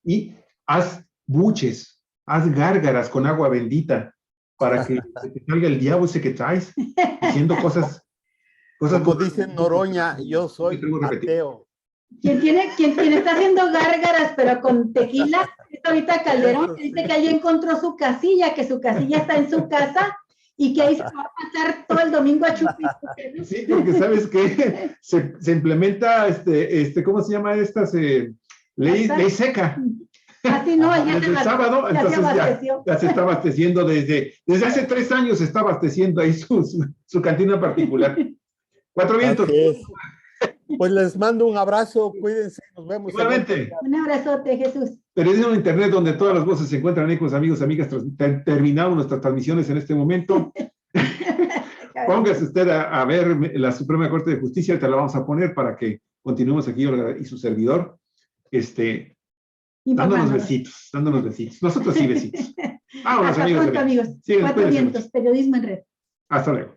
y haz buches, haz gárgaras con agua bendita para que te salga el diablo ese que traes, diciendo cosas como dicen Noroña, yo soy ateo. Quien está haciendo gárgaras, pero con tequila, es ahorita Calderón, que dice que ahí encontró su casilla, que su casilla está en su casa, y que ahí se va a pasar todo el domingo a chupar. Sí, porque sabes que se implementa, ¿cómo se llama esta? Ley seca. Así no, ya desde el sábado, entonces ya se está abasteciendo desde hace 3 años, se está abasteciendo ahí su cantina particular. Cuatro Vientos. Pues les mando un abrazo, cuídense, nos vemos. Igualmente. Un abrazote, Jesús. Periodismo en Internet, donde todas las voces se encuentran ahí con los amigos, amigas. Terminamos nuestras transmisiones en este momento. Póngase usted a ver la Suprema Corte de Justicia, te la vamos a poner para que continuemos aquí, Olga y su servidor, dándonos besitos. Nosotros sí besitos. Vámonos, Hasta amigos. pronto, amigos. Sí, Cuatro Vientos, periodismo en red. Hasta luego.